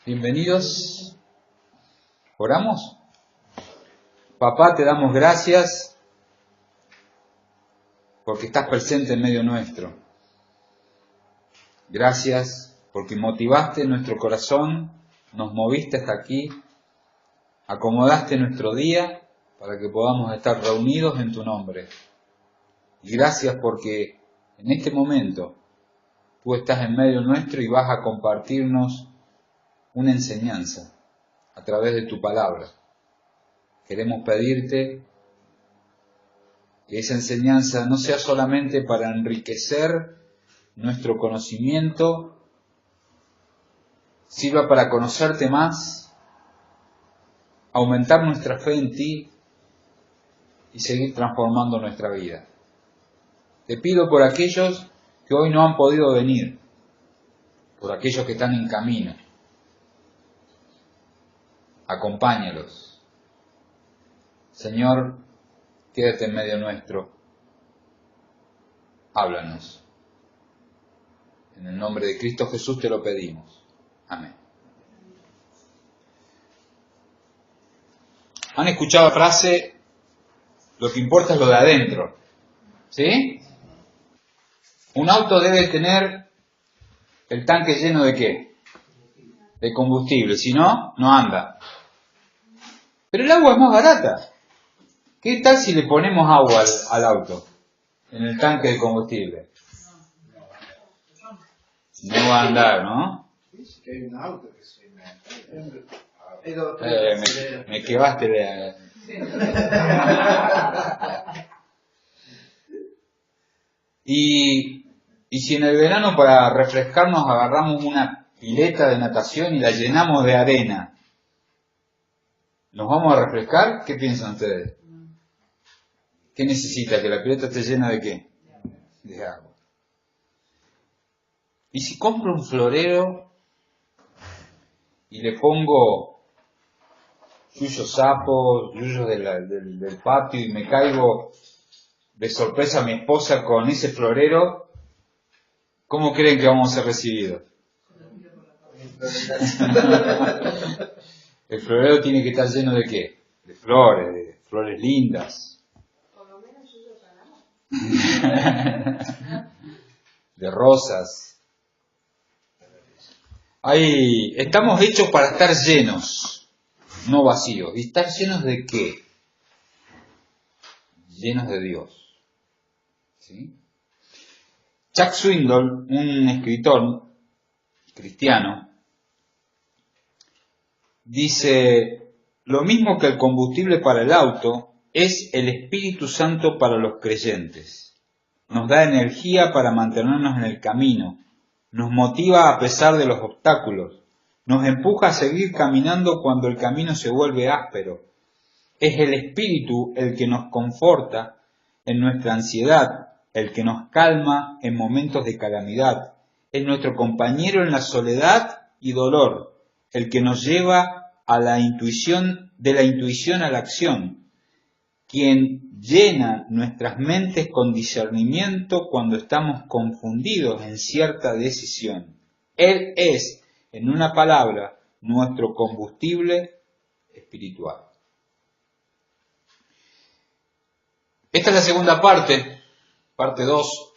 Bienvenidos. ¿Oramos? Papá, te damos gracias porque estás presente en medio nuestro. Gracias porque motivaste nuestro corazón, nos moviste hasta aquí, acomodaste nuestro día para que podamos estar reunidos en tu nombre. Y gracias porque en este momento tú estás en medio nuestro y vas a compartirnos una enseñanza a través de tu palabra. Queremos pedirte que esa enseñanza no sea solamente para enriquecer nuestro conocimiento, sirva para conocerte más, aumentar nuestra fe en ti y seguir transformando nuestra vida. Te pido por aquellos que hoy no han podido venir, por aquellos que están en camino. Acompáñalos. Señor, quédate en medio nuestro. Háblanos. En el nombre de Cristo Jesús te lo pedimos. Amén. ¿Han escuchado la frase, lo que importa es lo de adentro? ¿Sí? Un auto debe tener el tanque lleno ¿de qué? De combustible, si no, no anda. Pero el agua es más barata. ¿Qué tal si le ponemos agua al auto en el tanque de combustible? No va a andar, ¿no? Me quedaste de... Y si en el verano para refrescarnos agarramos una pileta de natación y la llenamos de arena, ¿nos vamos a refrescar? ¿Qué piensan ustedes? ¿Qué necesita? ¿Que la pileta esté llena de qué? De agua. Y si compro un florero y le pongo yuyos sapos, yuyos del patio y me caigo de sorpresa a mi esposa con ese florero, ¿cómo creen que vamos a ser recibidos? El florero tiene que estar lleno ¿de qué? De flores lindas. Por lo menos yuyos ganamos. De rosas. Estamos hechos para estar llenos, no vacíos. ¿Y estar llenos de qué? Llenos de Dios. ¿Sí? Chuck Swindoll, un escritor cristiano, dice, lo mismo que el combustible para el auto es el Espíritu Santo para los creyentes. Nos da energía para mantenernos en el camino, nos motiva a pesar de los obstáculos, nos empuja a seguir caminando cuando el camino se vuelve áspero. Es el Espíritu el que nos conforta en nuestra ansiedad, el que nos calma en momentos de calamidad. Es nuestro compañero en la soledad y dolor, el que nos lleva a la intuición a la acción, quien llena nuestras mentes con discernimiento cuando estamos confundidos en cierta decisión. Él es, en una palabra, nuestro combustible espiritual. Esta es la segunda parte 2.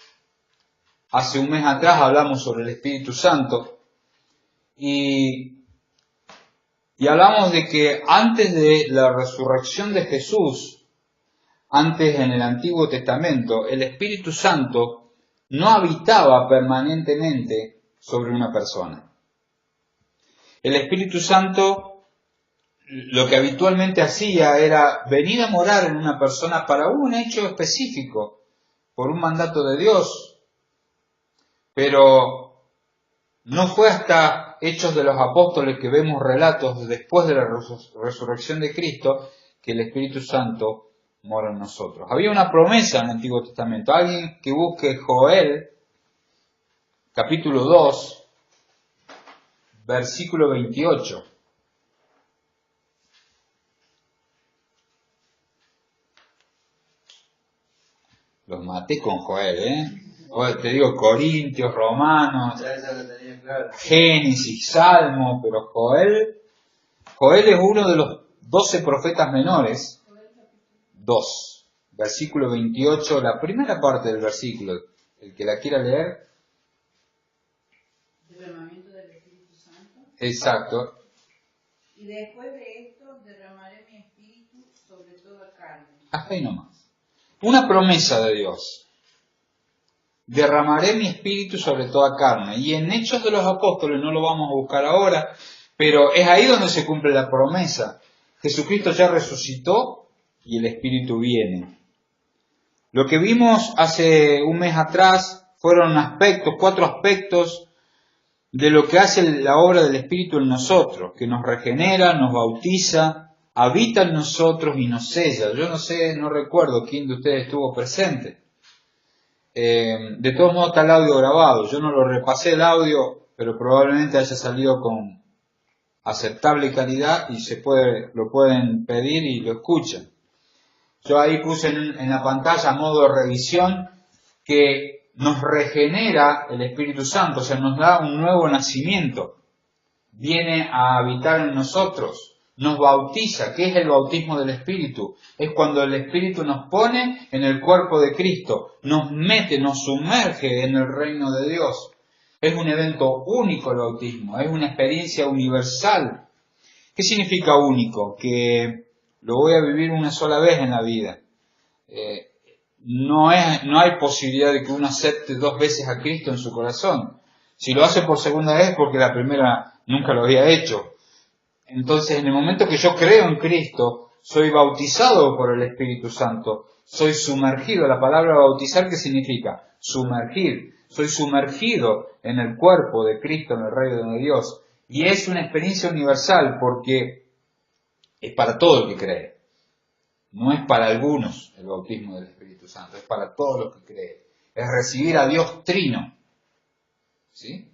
Hace un mes atrás hablamos sobre el Espíritu Santo y hablamos de que antes de la resurrección de Jesús, antes en el Antiguo Testamento, el Espíritu Santo no habitaba permanentemente sobre una persona. El Espíritu Santo lo que habitualmente hacía era venir a morar en una persona para un hecho específico, por un mandato de Dios. Pero no fue hasta Hechos de los Apóstoles que vemos relatos después de la resurrección de Cristo que el Espíritu Santo mora en nosotros. Había una promesa en el Antiguo Testamento. Alguien que busque Joel, capítulo 2, versículo 28. Los maté con Joel, ¿eh? Te digo Corintios, Romanos. Ya esa la tenía Génesis, Salmo, pero Joel es uno de los 12 profetas menores. 2, versículo 28, la primera parte del versículo, el que la quiera leer. Derramamiento del Espíritu Santo. Exacto. Y después de esto derramaré mi espíritu sobre toda carne. Hasta ahí nomás. Una promesa de Dios. Derramaré mi espíritu sobre toda carne. Y en Hechos de los Apóstoles, no lo vamos a buscar ahora, pero es ahí donde se cumple la promesa. Jesucristo ya resucitó y el Espíritu viene. Lo que vimos hace un mes atrás fueron 4 aspectos de lo que hace la obra del Espíritu en nosotros, que nos regenera, nos bautiza, habita en nosotros y nos sella. Yo no recuerdo quién de ustedes estuvo presente. De todos modos está el audio grabado. Yo no lo repasé el audio, pero probablemente haya salido con aceptable calidad y lo pueden pedir y lo escuchan. Yo ahí puse en la pantalla a modo de revisión que nos regenera el Espíritu Santo, o sea, nos da un nuevo nacimiento. Viene a habitar en nosotros, nos bautiza. ¿Qué es el bautismo del Espíritu? Es cuando el Espíritu nos pone en el cuerpo de Cristo, nos mete, nos sumerge en el reino de Dios. Es un evento único el bautismo, es una experiencia universal. ¿Qué significa único? Que lo voy a vivir una sola vez en la vida. No hay posibilidad de que uno acepte 2 veces a Cristo en su corazón. Si lo hace por segunda vez, porque la primera nunca lo había hecho. Entonces, en el momento que yo creo en Cristo, soy bautizado por el Espíritu Santo, soy sumergido. La palabra bautizar, ¿qué significa? Sumergir. Soy sumergido en el cuerpo de Cristo, en el reino de Dios. Y es una experiencia universal porque es para todo el que cree. No es para algunos el bautismo del Espíritu Santo, es para todos los que creen. Es recibir a Dios Trino. ¿Sí?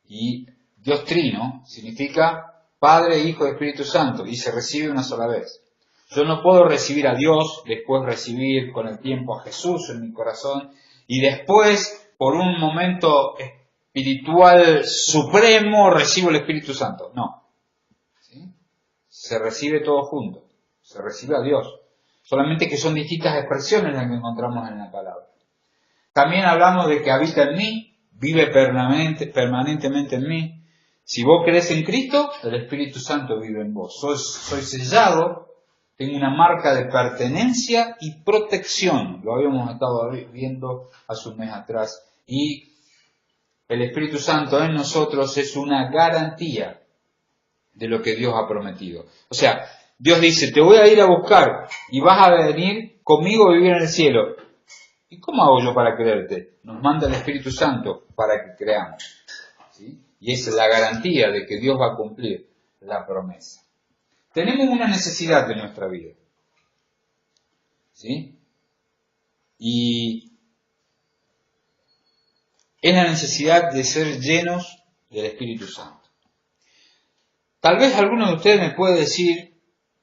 Y Dios Trino significa Padre, Hijo y Espíritu Santo, y se recibe una sola vez. Yo no puedo recibir a Dios, después recibir con el tiempo a Jesús en mi corazón, y después, por un momento espiritual supremo, recibo el Espíritu Santo. No. ¿Sí? Se recibe todo junto. Se recibe a Dios. Solamente que son distintas expresiones las que encontramos en la palabra. También hablamos de que habita en mí, vive permanentemente en mí. Si vos crees en Cristo, el Espíritu Santo vive en vos. Soy sellado, tengo una marca de pertenencia y protección. Lo habíamos estado viendo hace un mes atrás. Y el Espíritu Santo en nosotros es una garantía de lo que Dios ha prometido. O sea, Dios dice, te voy a ir a buscar y vas a venir conmigo a vivir en el cielo. ¿Y cómo hago yo para creerte? Nos manda el Espíritu Santo para que creamos. ¿Sí? Y esa es la garantía de que Dios va a cumplir la promesa. Tenemos una necesidad en nuestra vida. ¿Sí? Y es la necesidad de ser llenos del Espíritu Santo. Tal vez alguno de ustedes me puede decir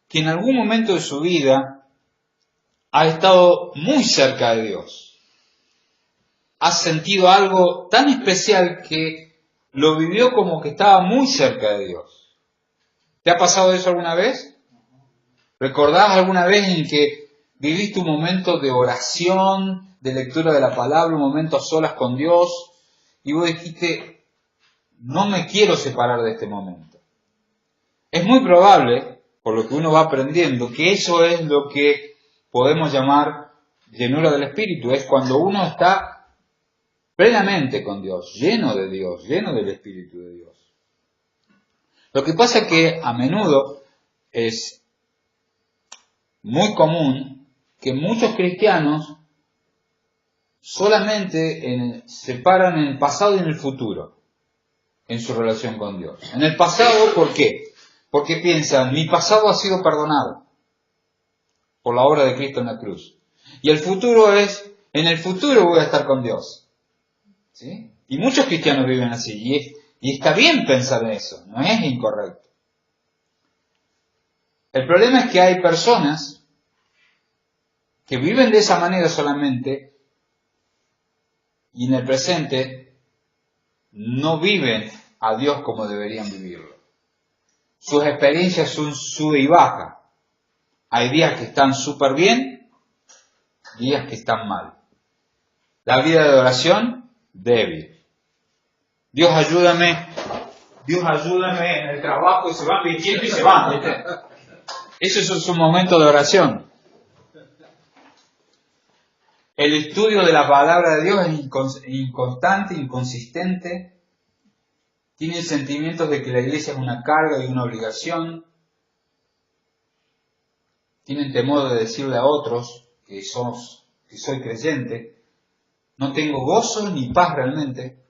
que en algún momento de su vida ha estado muy cerca de Dios. Ha sentido algo tan especial que lo vivió como que estaba muy cerca de Dios. ¿Te ha pasado eso alguna vez? ¿Recordás alguna vez en que viviste un momento de oración, de lectura de la palabra, un momento a solas con Dios, y vos dijiste, no me quiero separar de este momento? Es muy probable, por lo que uno va aprendiendo, que eso es lo que podemos llamar llenura del Espíritu. Es cuando uno está plenamente con Dios, lleno de Dios, lleno del Espíritu de Dios. Lo que pasa es que a menudo es muy común que muchos cristianos solamente se paran en el pasado y en el futuro en su relación con Dios. En el pasado, ¿por qué? Porque piensan, mi pasado ha sido perdonado por la obra de Cristo en la cruz. Y el futuro es, en el futuro voy a estar con Dios. ¿Sí? Y muchos cristianos viven así. Y está bien pensar en eso, no es incorrecto. El problema es que hay personas que viven de esa manera solamente y en el presente no viven a Dios como deberían vivirlo. Sus experiencias son sube y baja. Hay días que están súper bien, días que están mal. La vida de oración, débil. Dios ayúdame en el trabajo, y se van vistiendo y se van, ¿viste? Ese es un momento de oración. El estudio de la palabra de Dios es inconstante, inconsistente. Tienen sentimientos de que la iglesia es una carga y una obligación. Tienen temor de decirle a otros que soy creyente. No tengo gozo ni paz realmente.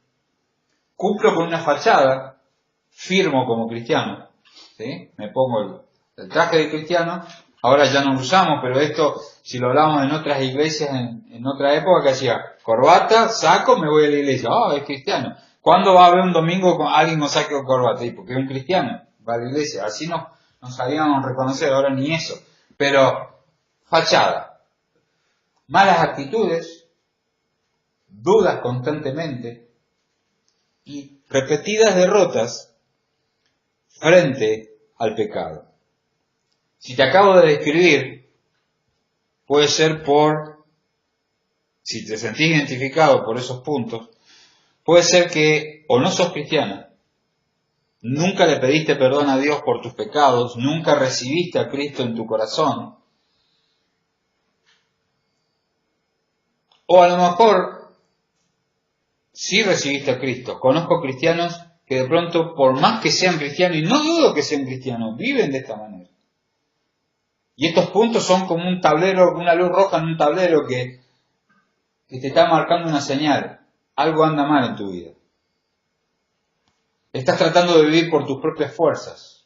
Cumplo con una fachada, firmo como cristiano, ¿sí? Me pongo el traje de cristiano, ahora ya no lo usamos, pero esto, si lo hablamos en otras iglesias, en otra época, que hacía corbata, saco, me voy a la iglesia, es cristiano. ¿Cuándo va a haber un domingo con alguien con saco o corbata? Porque es un cristiano, va a la iglesia, así nos sabíamos reconocer, ahora ni eso. Pero, fachada, malas actitudes, dudas constantemente, y repetidas derrotas frente al pecado. Si te acabo de describir, puede ser si te sentís identificado por esos puntos, puede ser que o no sos cristiana, nunca le pediste perdón a Dios por tus pecados, nunca recibiste a Cristo en tu corazón, o a lo mejor sí recibiste a Cristo. Conozco cristianos que de pronto, por más que sean cristianos, y no dudo que sean cristianos, viven de esta manera. Y estos puntos son como un tablero, una luz roja en un tablero que te está marcando una señal. Algo anda mal en tu vida. Estás tratando de vivir por tus propias fuerzas,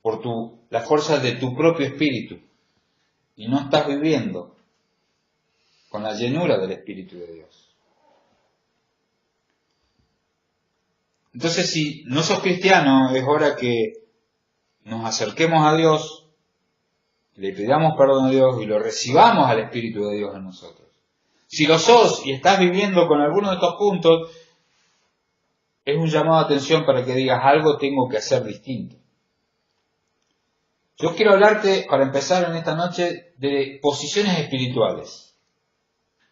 por las fuerzas de tu propio espíritu. Y no estás viviendo con la llenura del Espíritu de Dios. Entonces, si no sos cristiano, es hora que nos acerquemos a Dios, le pidamos perdón a Dios y lo recibamos al Espíritu de Dios en nosotros. Si lo sos y estás viviendo con alguno de estos puntos, es un llamado de atención para que digas, algo tengo que hacer distinto. Yo quiero hablarte, para empezar en esta noche, de posiciones espirituales.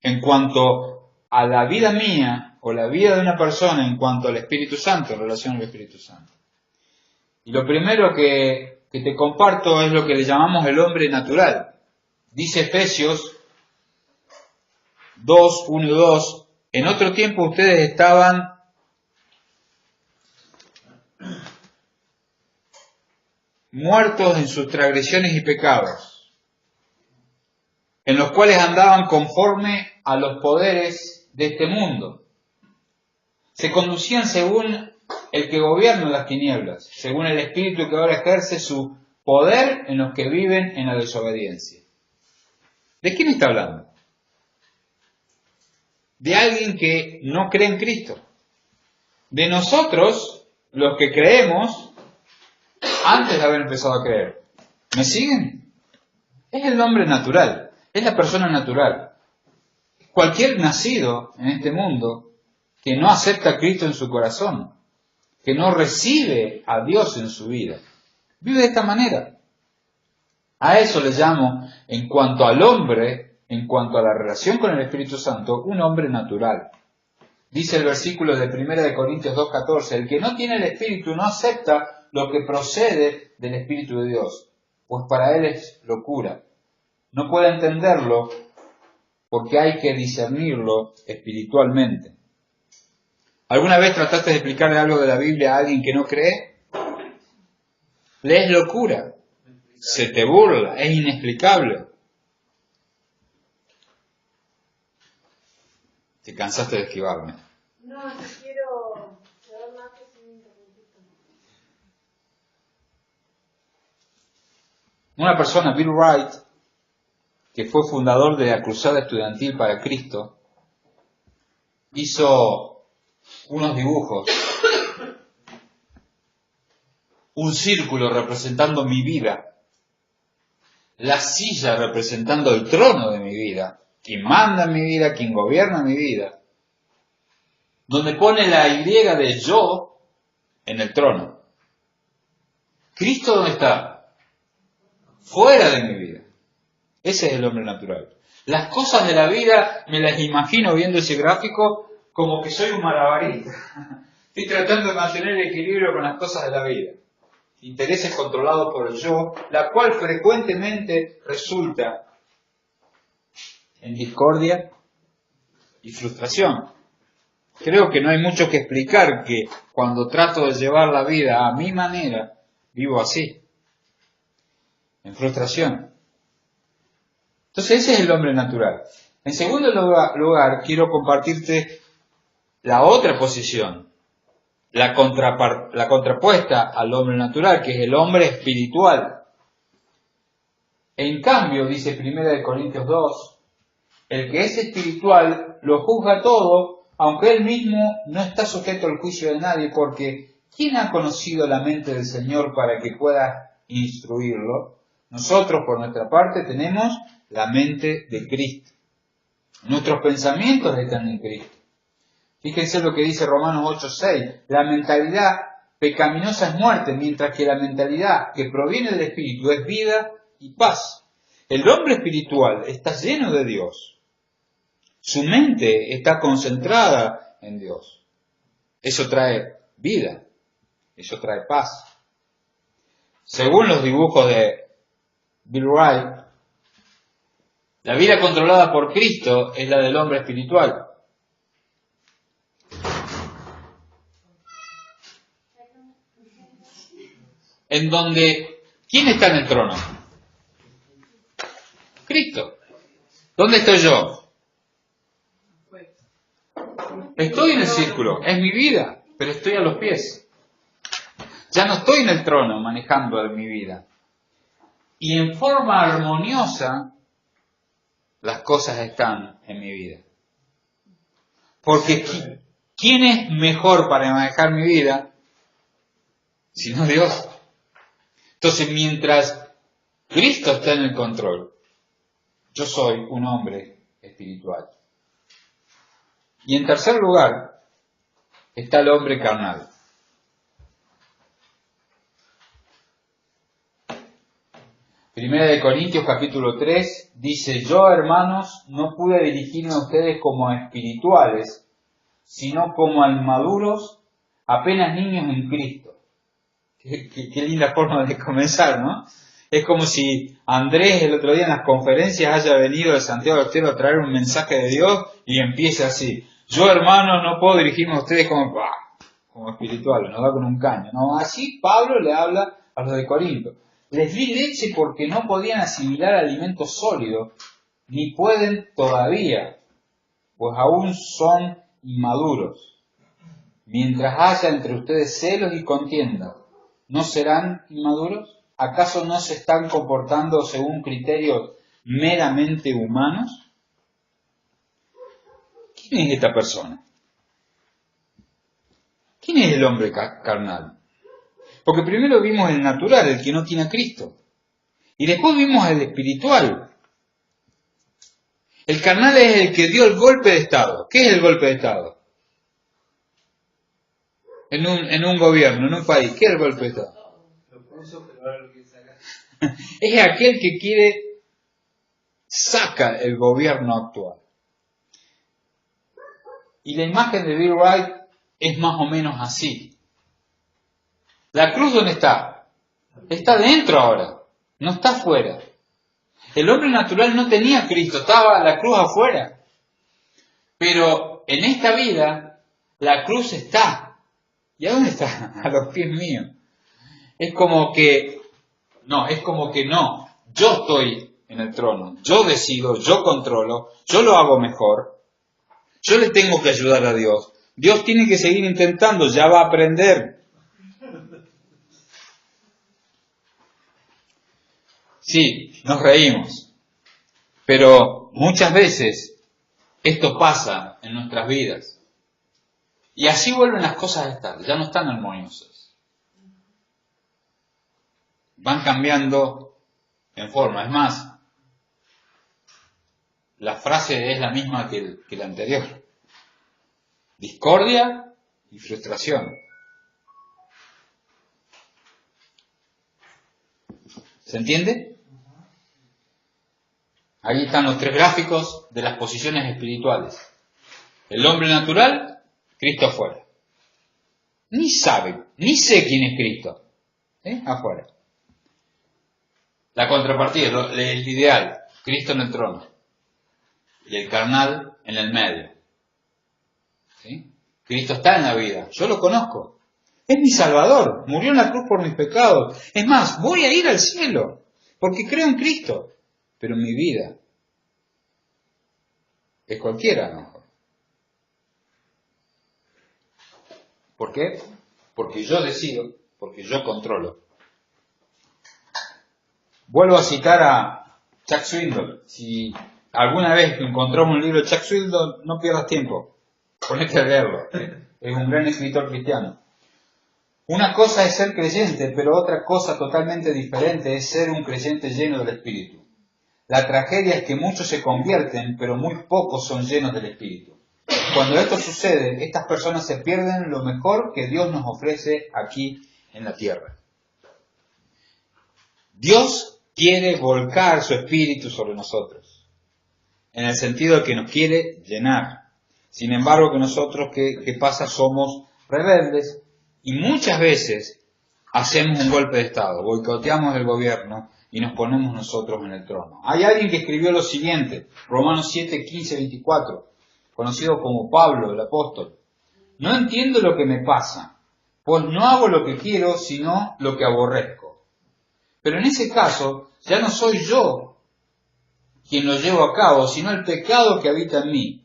En cuanto a la vida mía, o la vida de una persona en cuanto al Espíritu Santo, en relación al Espíritu Santo. Y lo primero que te comparto es lo que le llamamos el hombre natural. Dice Efesios 2, 1 y 2, en otro tiempo ustedes estaban muertos en sus transgresiones y pecados, en los cuales andaban conforme a los poderes de este mundo. Se conducían según el que gobierna las tinieblas, según el espíritu que ahora ejerce su poder en los que viven en la desobediencia. ¿De quién está hablando? De alguien que no cree en Cristo. De nosotros, los que creemos, antes de haber empezado a creer. ¿Me siguen? Es el hombre natural, es la persona natural. Cualquier nacido en este mundo que no acepta a Cristo en su corazón, que no recibe a Dios en su vida, vive de esta manera. A eso le llamo, en cuanto al hombre, en cuanto a la relación con el Espíritu Santo, un hombre natural. Dice el versículo de 1 Corintios 2:14, el que no tiene el Espíritu no acepta lo que procede del Espíritu de Dios, pues para él es locura. No puede entenderlo porque hay que discernirlo espiritualmente. ¿Alguna vez trataste de explicarle algo de la Biblia a alguien que no cree? Le es locura, se te burla, es inexplicable. Te cansaste de esquivarme. No quiero llevar más que sin interrumpirte. Una persona, Bill Wright, que fue fundador de la Cruzada Estudiantil para Cristo, hizo unos dibujos, un círculo representando mi vida, la silla representando el trono de mi vida, quien manda en mi vida, quien gobierna mi vida, donde pone la Y de yo en el trono. ¿Cristo dónde está? Fuera de mi vida. Ese es el hombre natural. Las cosas de la vida me las imagino viendo ese gráfico como que soy un malabarista. Estoy tratando de mantener el equilibrio con las cosas de la vida. Intereses controlados por el yo, la cual frecuentemente resulta en discordia y frustración. Creo que no hay mucho que explicar que cuando trato de llevar la vida a mi manera, vivo así, en frustración. Entonces ese es el hombre natural. En segundo lugar, quiero compartirte la otra posición, la contrapuesta al hombre natural, que es el hombre espiritual. En cambio, dice 1 Corintios 2, el que es espiritual lo juzga todo, aunque él mismo no está sujeto al juicio de nadie, porque ¿quién ha conocido la mente del Señor para que pueda instruirlo? Nosotros, por nuestra parte, tenemos la mente de Cristo. Nuestros pensamientos están en Cristo. Fíjense lo que dice Romanos 8:6. La mentalidad pecaminosa es muerte, mientras que la mentalidad que proviene del Espíritu es vida y paz. El hombre espiritual está lleno de Dios. Su mente está concentrada en Dios. Eso trae vida. Eso trae paz. Según los dibujos de Bill Wright, la vida controlada por Cristo es la del hombre espiritual. En donde, ¿quién está en el trono? Cristo. ¿Dónde estoy yo? Estoy en el círculo, es mi vida, pero estoy a los pies. Ya no estoy en el trono manejando mi vida. Y en forma armoniosa, las cosas están en mi vida. Porque ¿quién es mejor para manejar mi vida? Sino Dios. Entonces, mientras Cristo está en el control, yo soy un hombre espiritual. Y en tercer lugar, está el hombre carnal. Primera de Corintios capítulo 3 dice: yo, hermanos, no pude dirigirme a ustedes como a espirituales, sino como a inmaduros, apenas niños en Cristo. Qué linda forma de comenzar, ¿no? Es como si Andrés el otro día en las conferencias haya venido de Santiago del Estero a traer un mensaje de Dios y empieza así: yo, hermanos, no puedo dirigirme a ustedes como espirituales, nos da con un caño, ¿no? Así Pablo le habla a los de Corinto. Les di leche porque no podían asimilar alimento sólido, ni pueden todavía, pues aún son inmaduros. Mientras haya entre ustedes celos y contienda, ¿no serán inmaduros? ¿Acaso no se están comportando según criterios meramente humanos? ¿Quién es esta persona? ¿Quién es el hombre carnal? Porque primero vimos el natural, el que no tiene a Cristo. Y después vimos el espiritual. El carnal es el que dio el golpe de Estado. ¿Qué es el golpe de Estado? En un gobierno, en un país. ¿Qué es el golpe de Estado? Es aquel que saca el gobierno actual. Y la imagen de Bill Wright es más o menos así. ¿La cruz dónde está? Está dentro ahora, no está afuera. El hombre natural no tenía a Cristo, estaba la cruz afuera. Pero en esta vida, la cruz está. ¿Y a dónde está? A los pies míos. Es como que no. Yo estoy en el trono, yo decido, yo controlo, yo lo hago mejor. Yo le tengo que ayudar a Dios. Dios tiene que seguir intentando, ya va a aprender. Sí, nos reímos, pero muchas veces esto pasa en nuestras vidas. Y así vuelven las cosas a estar, ya no están armoniosas. Van cambiando en forma. Es más, la frase es la misma que la anterior. discordia y frustración. ¿Se entiende? Ahí están los 3 gráficos de las posiciones espirituales. El hombre natural, Cristo afuera. Ni sé quién es Cristo. Afuera. La contrapartida, el ideal, Cristo en el trono. Y el carnal en el medio. ¿Sí? Cristo está en la vida, yo lo conozco. Es mi Salvador, murió en la cruz por mis pecados. Es más, voy a ir al cielo, porque creo en Cristo. Pero mi vida es cualquiera, a lo mejor. ¿Por qué? Porque yo decido, porque yo controlo. Vuelvo a citar a Chuck Swindoll. Si alguna vez encontramos un libro de Chuck Swindoll, no pierdas tiempo. Ponete a leerlo. Es un gran escritor cristiano. Una cosa es ser creyente, pero otra cosa totalmente diferente es ser un creyente lleno del Espíritu. La tragedia es que muchos se convierten, pero muy pocos son llenos del Espíritu. Cuando esto sucede, estas personas se pierden lo mejor que Dios nos ofrece aquí en la tierra. Dios quiere volcar su Espíritu sobre nosotros, en el sentido de que nos quiere llenar. Sin embargo, que nosotros, ¿qué pasa? Somos rebeldes y muchas veces hacemos un golpe de Estado, boicoteamos el gobierno y nos ponemos nosotros en el trono. Hay alguien que escribió lo siguiente, Romanos 7, 15, 24, conocido como Pablo, el apóstol. No entiendo lo que me pasa, pues no hago lo que quiero, sino lo que aborrezco. Pero en ese caso, ya no soy yo quien lo llevo a cabo, sino el pecado que habita en mí.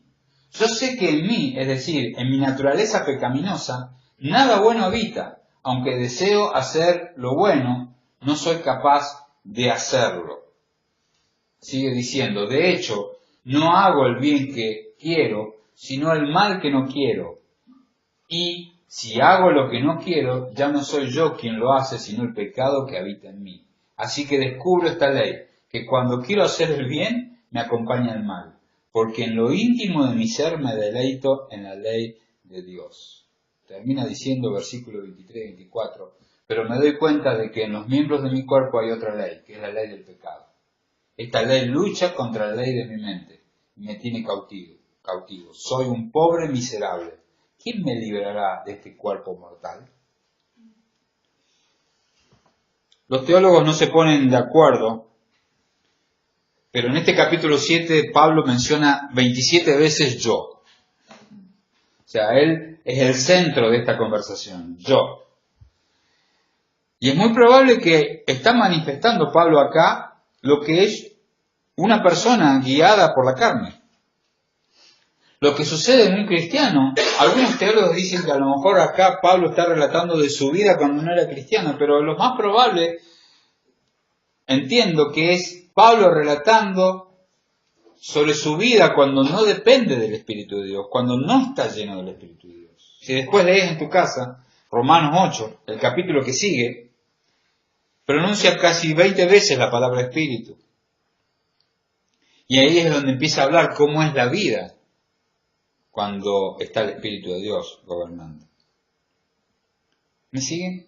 Yo sé que en mí, es decir, en mi naturaleza pecaminosa, nada bueno habita. Aunque deseo hacer lo bueno, no soy capaz de hacerlo. Sigue diciendo, de hecho, no hago el bien que quiero, sino el mal que no quiero. Y si hago lo que no quiero, ya no soy yo quien lo hace, sino el pecado que habita en mí. Así que descubro esta ley, que cuando quiero hacer el bien, me acompaña el mal. Porque en lo íntimo de mi ser me deleito en la ley de Dios. Termina diciendo versículo 23-24, pero me doy cuenta de que en los miembros de mi cuerpo hay otra ley, que es la ley del pecado. Esta ley lucha contra la ley de mi mente y me tiene cautivo. Soy un pobre miserable. ¿Quién me librará de este cuerpo mortal? Los teólogos no se ponen de acuerdo, pero en este capítulo 7 Pablo menciona 27 veces yo. O sea, él es el centro de esta conversación, yo. Y es muy probable que está manifestando Pablo acá lo que es una persona guiada por la carne. Lo que sucede en un cristiano, algunos teólogos dicen que a lo mejor acá Pablo está relatando de su vida cuando no era cristiano, pero lo más probable, entiendo que es Pablo relatando sobre su vida cuando no depende del Espíritu de Dios, cuando no está lleno del Espíritu de Dios. Si después lees en tu casa Romanos 8, el capítulo que sigue, pronuncia casi 20 veces la palabra Espíritu. Y ahí es donde empieza a hablar cómo es la vida cuando está el Espíritu de Dios gobernando. ¿Me siguen?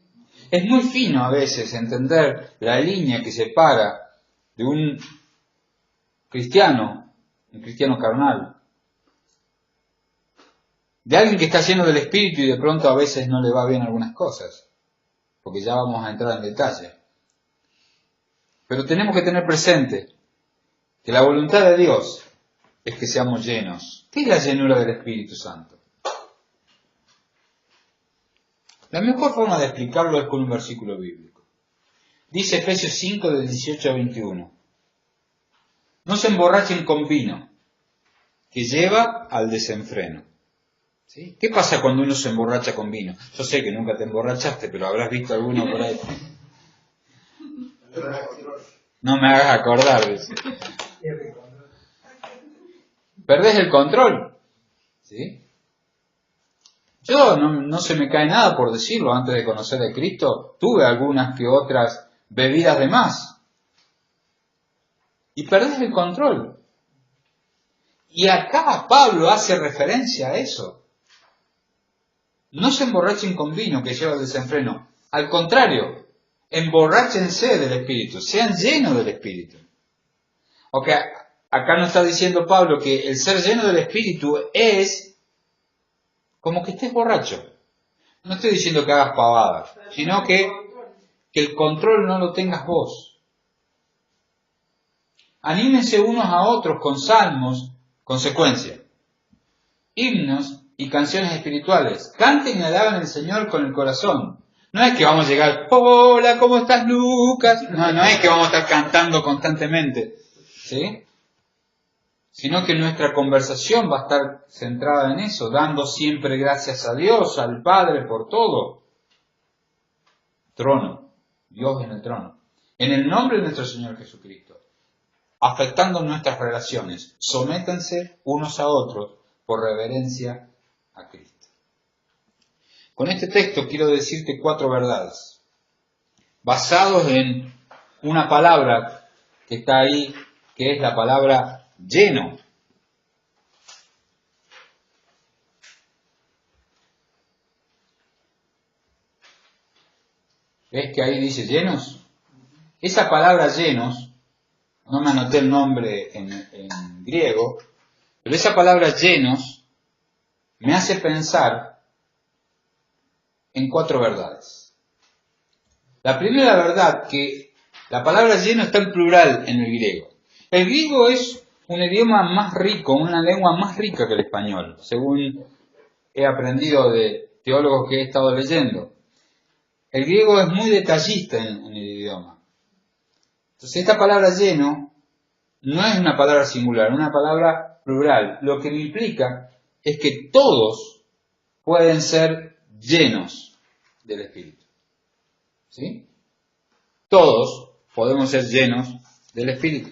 Es muy fino a veces entender la línea que separa de un cristiano carnal, de alguien que está lleno del Espíritu y de pronto a veces no le va bien algunas cosas, porque ya vamos a entrar en detalle. Pero tenemos que tener presente que la voluntad de Dios es que seamos llenos. ¿Qué es la llenura del Espíritu Santo? La mejor forma de explicarlo es con un versículo bíblico. Dice Efesios 5, del 18 a 21. No se emborrachen con vino, que lleva al desenfreno. ¿Sí? ¿Qué pasa cuando uno se emborracha con vino? Yo sé que nunca te emborrachaste, pero habrás visto alguno por ahí. No me hagas acordar, dice. Perdés el control. ¿Sí? Yo no se me cae nada por decirlo, antes de conocer a Cristo, tuve algunas que otras bebidas de más. Y perdés el control. Y acá Pablo hace referencia a eso. No se emborrachen con vino que lleva al desenfreno. Al contrario, emborráchense del Espíritu, sean llenos del Espíritu. Ok, acá nos está diciendo Pablo que el ser lleno del Espíritu es como que estés borracho. No estoy diciendo que hagas pavadas, sino que el control no lo tengas vos. Anímense unos a otros con salmos, consecuencia, himnos y canciones espirituales. Canten y alaben al Señor con el corazón. No es que vamos a llegar, hola, ¿cómo estás, Lucas? No es que vamos a estar cantando constantemente, ¿sí? Sino que nuestra conversación va a estar centrada en eso, dando siempre gracias a Dios, al Padre, por todo. Trono, Dios en el trono. En el nombre de nuestro Señor Jesucristo, afectando nuestras relaciones, sométanse unos a otros por reverencia a Cristo. Con este texto quiero decirte 4 verdades, basados en una palabra que está ahí, que es la palabra lleno. ¿Ves que ahí dice llenos? Esa palabra llenos, no me anoté el nombre en griego, pero esa palabra llenos me hace pensar en 4 verdades. La primera verdad, que la palabra lleno está en plural en el griego. El griego es un idioma más rico, una lengua más rica que el español, según he aprendido de teólogos que he estado leyendo. El griego es muy detallista en el idioma. Entonces esta palabra lleno no es una palabra singular, es una palabra plural. Lo que me implica es que todos pueden ser llenos del Espíritu. ¿Sí? Todos podemos ser llenos del Espíritu.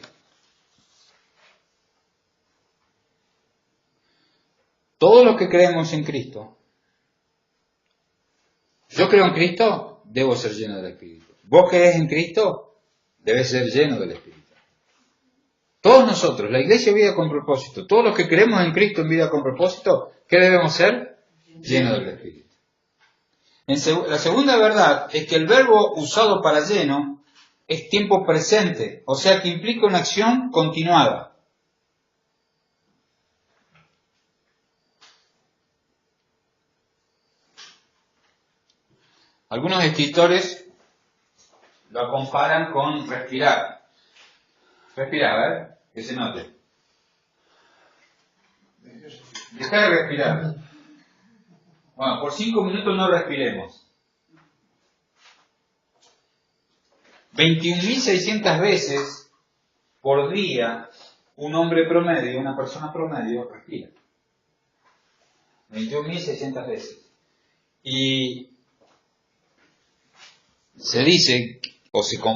Todos los que creemos en Cristo, yo creo en Cristo, debo ser lleno del Espíritu. Vos crees en Cristo, debes ser lleno del Espíritu. Todos nosotros, la Iglesia Vida con Propósito, todos los que creemos en Cristo en Vida con Propósito, ¿qué debemos ser? Lleno del Espíritu. La segunda verdad es que el verbo usado para lleno es tiempo presente, o sea que implica una acción continuada. Algunos escritores lo comparan con respirar. Respirar, a ver, que se note. Deja de respirar. Bueno, por 5 minutos no respiremos. 21.600 veces por día un hombre promedio, una persona promedio, respira. 21.600 veces. Y se dice,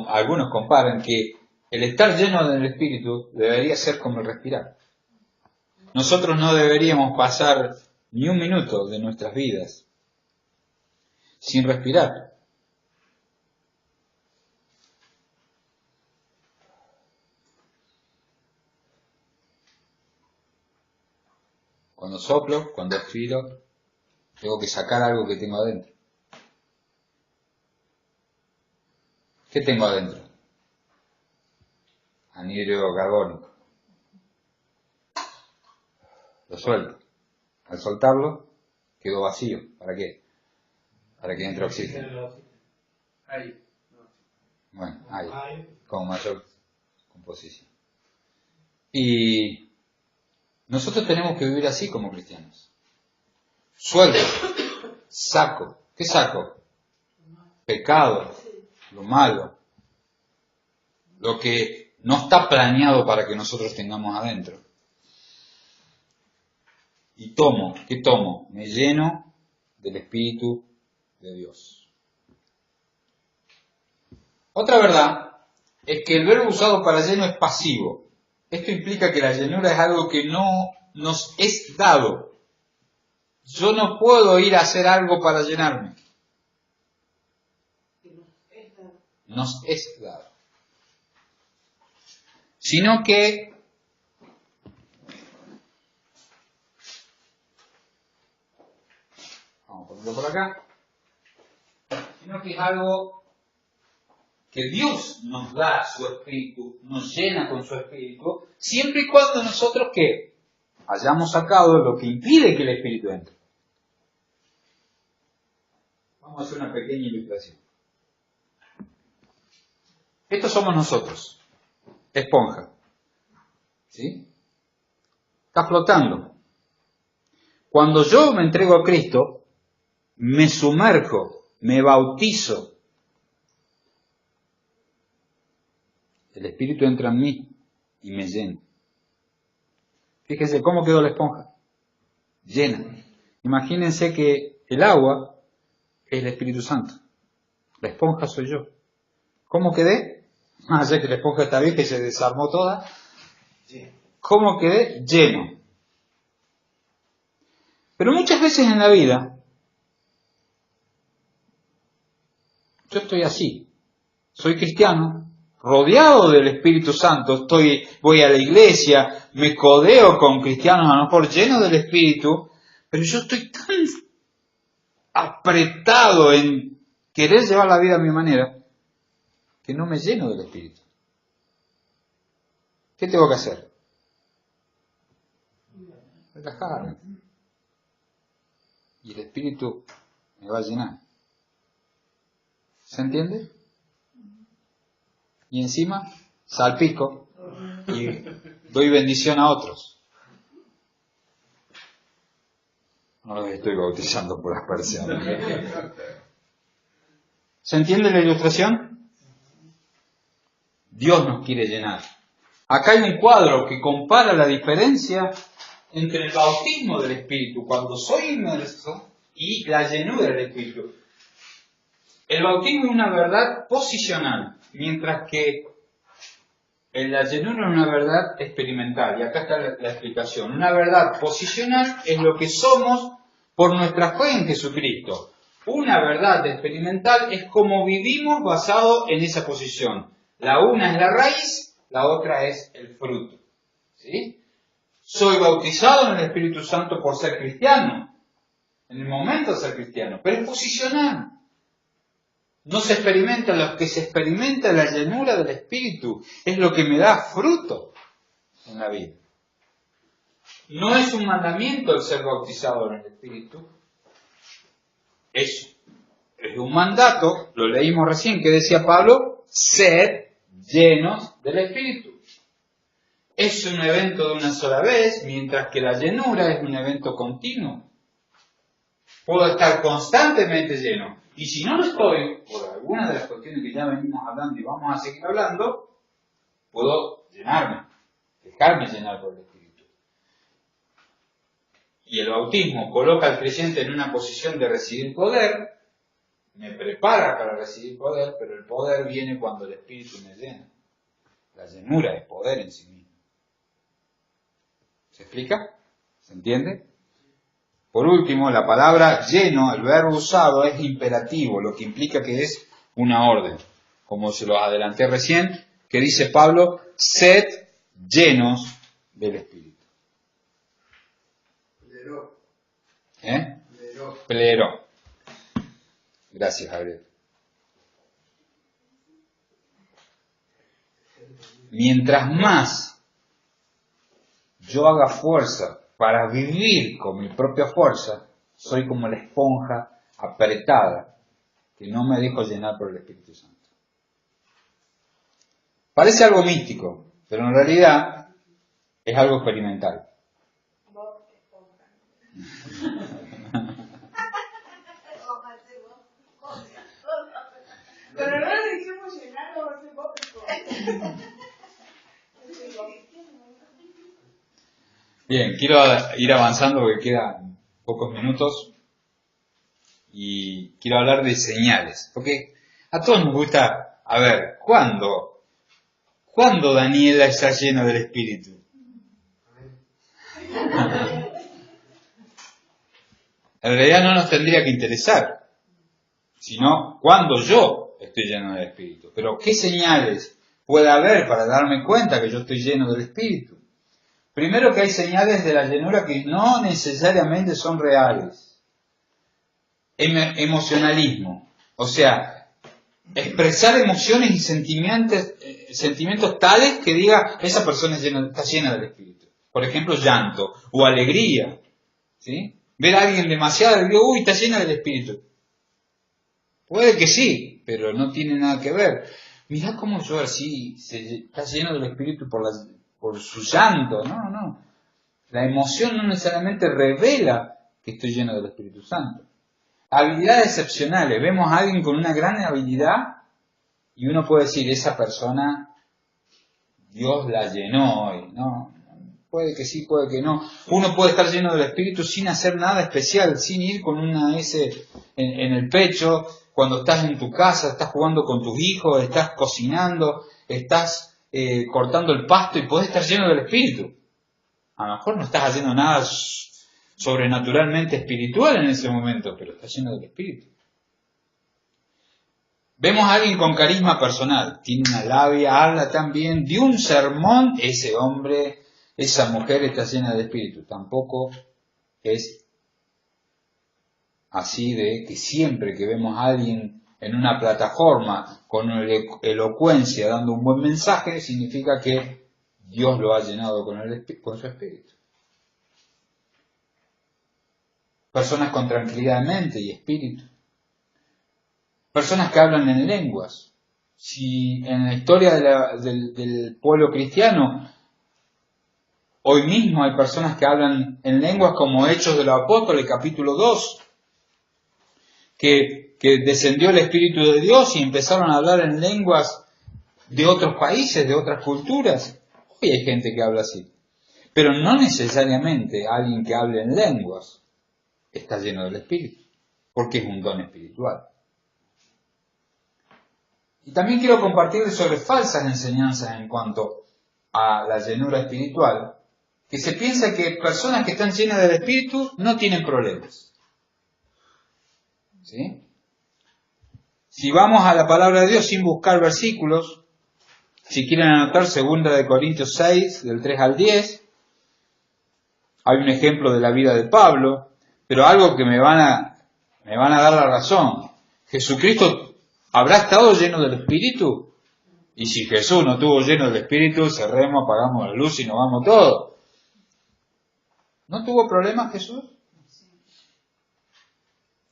algunos comparan, que el estar lleno del Espíritu debería ser como el respirar. Nosotros no deberíamos pasar ni un minuto de nuestras vidas sin respirar. Cuando soplo, cuando expiro, tengo que sacar algo que tengo adentro. ¿Qué tengo adentro? Anhídrido carbónico. Lo suelto. Al soltarlo, quedó vacío. ¿Para qué? Para que entre oxígeno. Bueno, ahí, con mayor composición. Y nosotros tenemos que vivir así como cristianos. Suelto, saco. ¿Qué saco? Pecado, lo malo, lo que no está planeado para que nosotros tengamos adentro. Y tomo, ¿qué tomo? Me lleno del Espíritu de Dios. Otra verdad es que el verbo usado para lleno es pasivo. Esto implica que la llenura es algo que no nos es dado. Yo no puedo ir a hacer algo para llenarme. Nos es dado. Sino que vamos a poner por acá, sino que es algo que Dios nos da su Espíritu, nos llena con su Espíritu, siempre y cuando nosotros que hayamos sacado lo que impide que el Espíritu entre. Vamos a hacer una pequeña ilustración. Estos somos nosotros, esponja. ¿Sí? Está flotando. Cuando yo me entrego a Cristo, me sumerjo, me bautizo. El Espíritu entra en mí y me llena. Fíjense cómo quedó la esponja. Llena. Imagínense que el agua es el Espíritu Santo. La esponja soy yo. ¿Cómo quedé? Más allá que la esponja está vieja y se desarmó toda. ¿Cómo quedé? Lleno. Pero muchas veces en la vida, yo estoy así. Soy cristiano, rodeado del Espíritu Santo, voy a la iglesia, me codeo con cristianos a lo mejor llenos del Espíritu, pero yo estoy tan apretado en querer llevar la vida a mi manera, que no me lleno del Espíritu. ¿Qué tengo que hacer? Relajarme. Y el Espíritu me va a llenar. ¿Se entiende? Y encima salpico y doy bendición a otros. No los estoy bautizando por aspersión. ¿Se entiende la ilustración? Dios nos quiere llenar. Acá hay un cuadro que compara la diferencia entre el bautismo del Espíritu, cuando soy inmerso, y la llenura del Espíritu. El bautismo es una verdad posicional, mientras que la llenura es una verdad experimental. Y acá está la explicación. Una verdad posicional es lo que somos por nuestra fe en Jesucristo. Una verdad experimental es cómo vivimos basado en esa posición. La una es la raíz, la otra es el fruto. ¿Sí? Soy bautizado en el Espíritu Santo por ser cristiano, en el momento de ser cristiano, pero es posicional. No se experimenta, lo que se experimenta es la llenura del Espíritu, es lo que me da fruto en la vida. No es un mandamiento el ser bautizado en el Espíritu, es un mandato, lo leímos recién, que decía Pablo, sed llenos del Espíritu. Es un evento de una sola vez, mientras que la llenura es un evento continuo. Puedo estar constantemente lleno. Y si no lo estoy, por alguna de las cuestiones que ya venimos hablando y vamos a seguir hablando, puedo llenarme, dejarme llenar por el Espíritu. Y el bautismo coloca al creyente en una posición de recibir poder, me prepara para recibir poder, pero el poder viene cuando el Espíritu me llena. La llenura es poder en sí mismo. ¿Se explica? ¿Se entiende? Por último, la palabra lleno, el verbo usado, es imperativo, lo que implica que es una orden. Como se los adelanté recién, que dice Pablo, sed llenos del Espíritu. Pleró. Pleró. Gracias, Gabriel. Mientras más yo haga fuerza para vivir con mi propia fuerza, soy como la esponja apretada que no me dejo llenar por el Espíritu Santo. Parece algo místico, pero en realidad es algo experimental. Pero no nos dijimos llenarlo, va a ser vos. Bien, quiero ir avanzando porque quedan pocos minutos y quiero hablar de señales, porque a todos nos gusta, a ver, ¿cuándo Daniela está lleno del Espíritu? En realidad no nos tendría que interesar, sino cuando yo estoy lleno del Espíritu. Pero ¿qué señales puede haber para darme cuenta que yo estoy lleno del Espíritu? Primero, que hay señales de la llenura que no necesariamente son reales. emocionalismo. O sea, expresar emociones y sentimientos tales que diga, esa persona está llena del Espíritu. Por ejemplo, llanto o alegría. ¿Sí? Ver a alguien demasiado alegre, uy, está llena del Espíritu. Puede que sí, pero no tiene nada que ver. Mirá cómo yo así está lleno del Espíritu por su llanto. No. La emoción no necesariamente revela que estoy lleno del Espíritu Santo. Habilidades excepcionales. Vemos a alguien con una gran habilidad y uno puede decir, esa persona, Dios la llenó hoy. No, puede que sí, puede que no. Uno puede estar lleno del Espíritu sin hacer nada especial, sin ir con una S en el pecho. Cuando estás en tu casa, estás jugando con tus hijos, estás cocinando, estás cortando el pasto y podés estar lleno del Espíritu. A lo mejor no estás haciendo nada sobrenaturalmente espiritual en ese momento, pero estás lleno del Espíritu. Vemos a alguien con carisma personal, tiene una labia, habla tan bien, dio un sermón, ese hombre, esa mujer está llena de Espíritu. Tampoco es así de que siempre que vemos a alguien en una plataforma con elocuencia dando un buen mensaje, significa que Dios lo ha llenado con su Espíritu. Personas con tranquilidad de mente y espíritu. Personas que hablan en lenguas. Si en la historia del pueblo cristiano, hoy mismo hay personas que hablan en lenguas como Hechos de los Apóstoles, capítulo 2, que descendió el Espíritu de Dios y empezaron a hablar en lenguas de otros países, de otras culturas. Hoy hay gente que habla así. Pero no necesariamente alguien que hable en lenguas está lleno del Espíritu, porque es un don espiritual. Y también quiero compartirles sobre falsas enseñanzas en cuanto a la llenura espiritual, que se piensa que personas que están llenas del Espíritu no tienen problemas. ¿Sí? Si vamos a la palabra de Dios sin buscar versículos, si quieren anotar 2 Corintios 6, del 3 al 10, hay un ejemplo de la vida de Pablo, pero algo que me van a dar la razón. ¿Jesucristo habrá estado lleno del Espíritu? Y si Jesús no estuvo lleno del Espíritu, cerremos, apagamos la luz y nos vamos todos. ¿No tuvo problemas Jesús?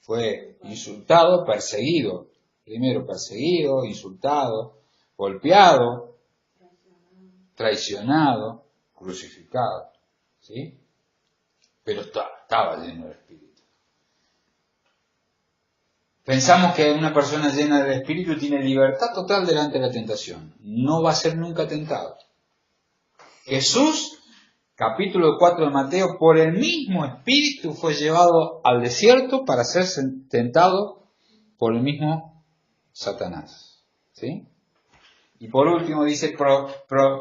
Fue insultado, perseguido. Primero perseguido, insultado, golpeado, traicionado, crucificado. ¿Sí? Pero estaba lleno del Espíritu. Pensamos que una persona llena del Espíritu tiene libertad total delante de la tentación. No va a ser nunca tentado. Jesús, capítulo 4 de Mateo, por el mismo Espíritu fue llevado al desierto para ser tentado por el mismo Satanás. ¿Sí? Y por último dice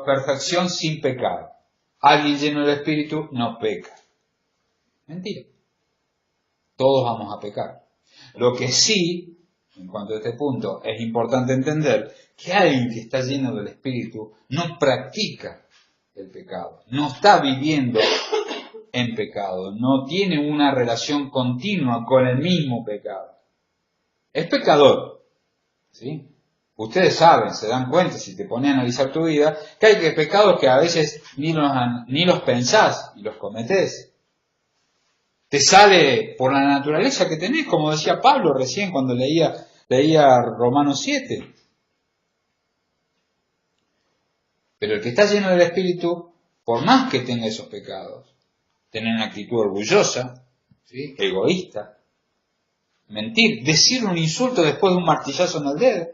perfección sin pecado. Alguien lleno del Espíritu no peca. Mentira. Todos vamos a pecar. Lo que sí, en cuanto a este punto, es importante entender que alguien que está lleno del Espíritu no practica el pecado, no está viviendo en pecado, no tiene una relación continua con el mismo pecado. Es pecador, ¿sí? Ustedes saben, se dan cuenta, si te pones a analizar tu vida, que hay pecados que a veces ni los pensás y los cometés. Te sale por la naturaleza que tenés, como decía Pablo recién cuando leía Romanos 7. Pero el que está lleno del Espíritu, por más que tenga esos pecados, tener una actitud orgullosa, ¿sí? Egoísta, mentir, decir un insulto después de un martillazo en el dedo.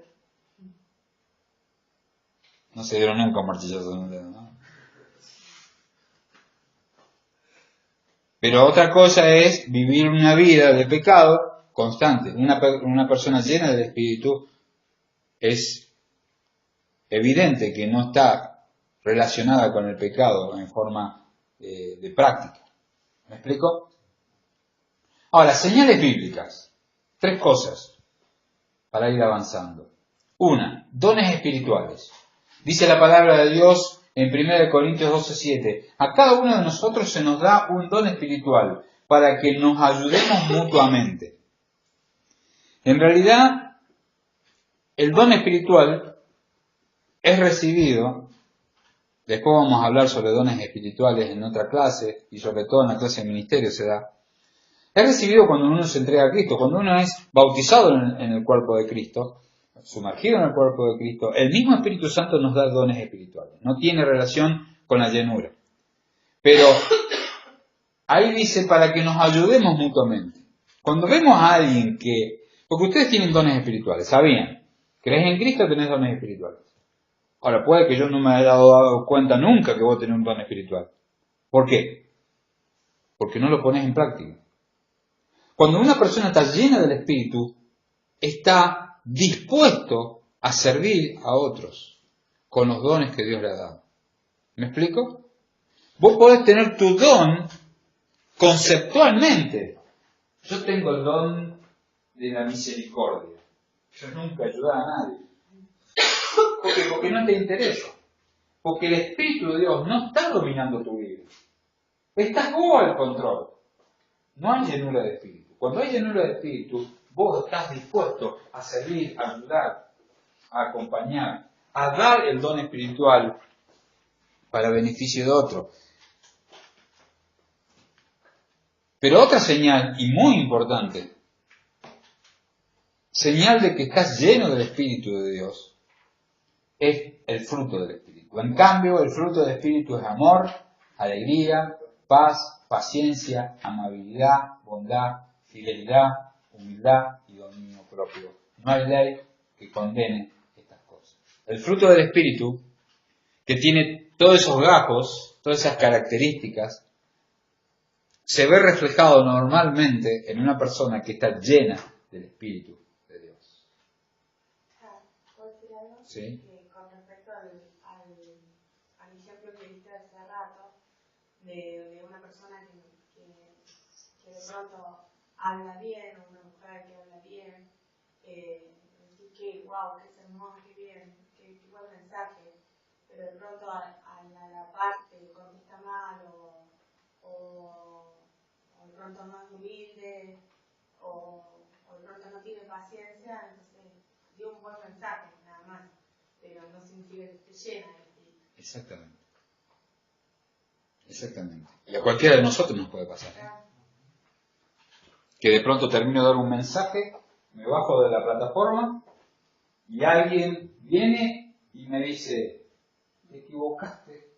No se dieron nunca un martillazo en el dedo, ¿no? Pero otra cosa es vivir una vida de pecado constante. Una persona llena del Espíritu es evidente que no está relacionada con el pecado en forma de práctica. ¿Me explico? Ahora, señales bíblicas. 3 cosas para ir avanzando. 1. Dones espirituales. Dice la palabra de Dios en 1 Corintios 12:7, a cada uno de nosotros se nos da un don espiritual para que nos ayudemos mutuamente. En realidad, el don espiritual es recibido, después vamos a hablar sobre dones espirituales en otra clase, y sobre todo en la clase de ministerio se da, es recibido cuando uno se entrega a Cristo, cuando uno es bautizado en el cuerpo de Cristo, sumergido en el cuerpo de Cristo. El mismo Espíritu Santo nos da dones espirituales, no tiene relación con la llenura. Pero ahí dice para que nos ayudemos mutuamente. Cuando vemos a alguien que... Porque ustedes tienen dones espirituales, ¿sabían? ¿Crees en Cristo? Tenés dones espirituales. Ahora, puede que yo no me haya dado cuenta nunca que vos tenés un don espiritual. ¿Por qué? Porque no lo pones en práctica. Cuando una persona está llena del Espíritu, está dispuesto a servir a otros con los dones que Dios le ha dado. ¿Me explico? Vos podés tener tu don conceptualmente. Yo tengo el don de la misericordia. Yo nunca ayudé a nadie. Porque no te interesa. Porque el Espíritu de Dios no está dominando tu vida. Estás vos al control. No hay llenura de Espíritu. Cuando hay llenura de Espíritu, vos estás dispuesto a servir, a ayudar, a acompañar, a dar el don espiritual para beneficio de otro. Pero otra señal, y muy importante, señal de que estás lleno del Espíritu de Dios, es el fruto del Espíritu. En cambio, el fruto del Espíritu es amor, alegría, paz, paciencia, amabilidad, bondad, fidelidad, humildad y dominio propio. No hay ley que condene estas cosas. El fruto del Espíritu, que tiene todos esos gajos, todas esas características, se ve reflejado normalmente en una persona que está llena del Espíritu de Dios. ¿Puedo decir algo? ¿Sí? Con respecto al ejemplo que viste hace rato, de una persona que de pronto habla bien, o una mujer que habla bien, decir que wow, que hermoso, qué bien, qué buen mensaje, pero de pronto a la parte contesta mal, o de pronto no es humilde, o de pronto no tiene paciencia, entonces dio un buen mensaje, nada más, pero no significa que esté llena de espíritu. Exactamente. Exactamente. Y a cualquiera de nosotros nos puede pasar. Que de pronto termino de dar un mensaje, me bajo de la plataforma y alguien viene y me dice, te equivocaste.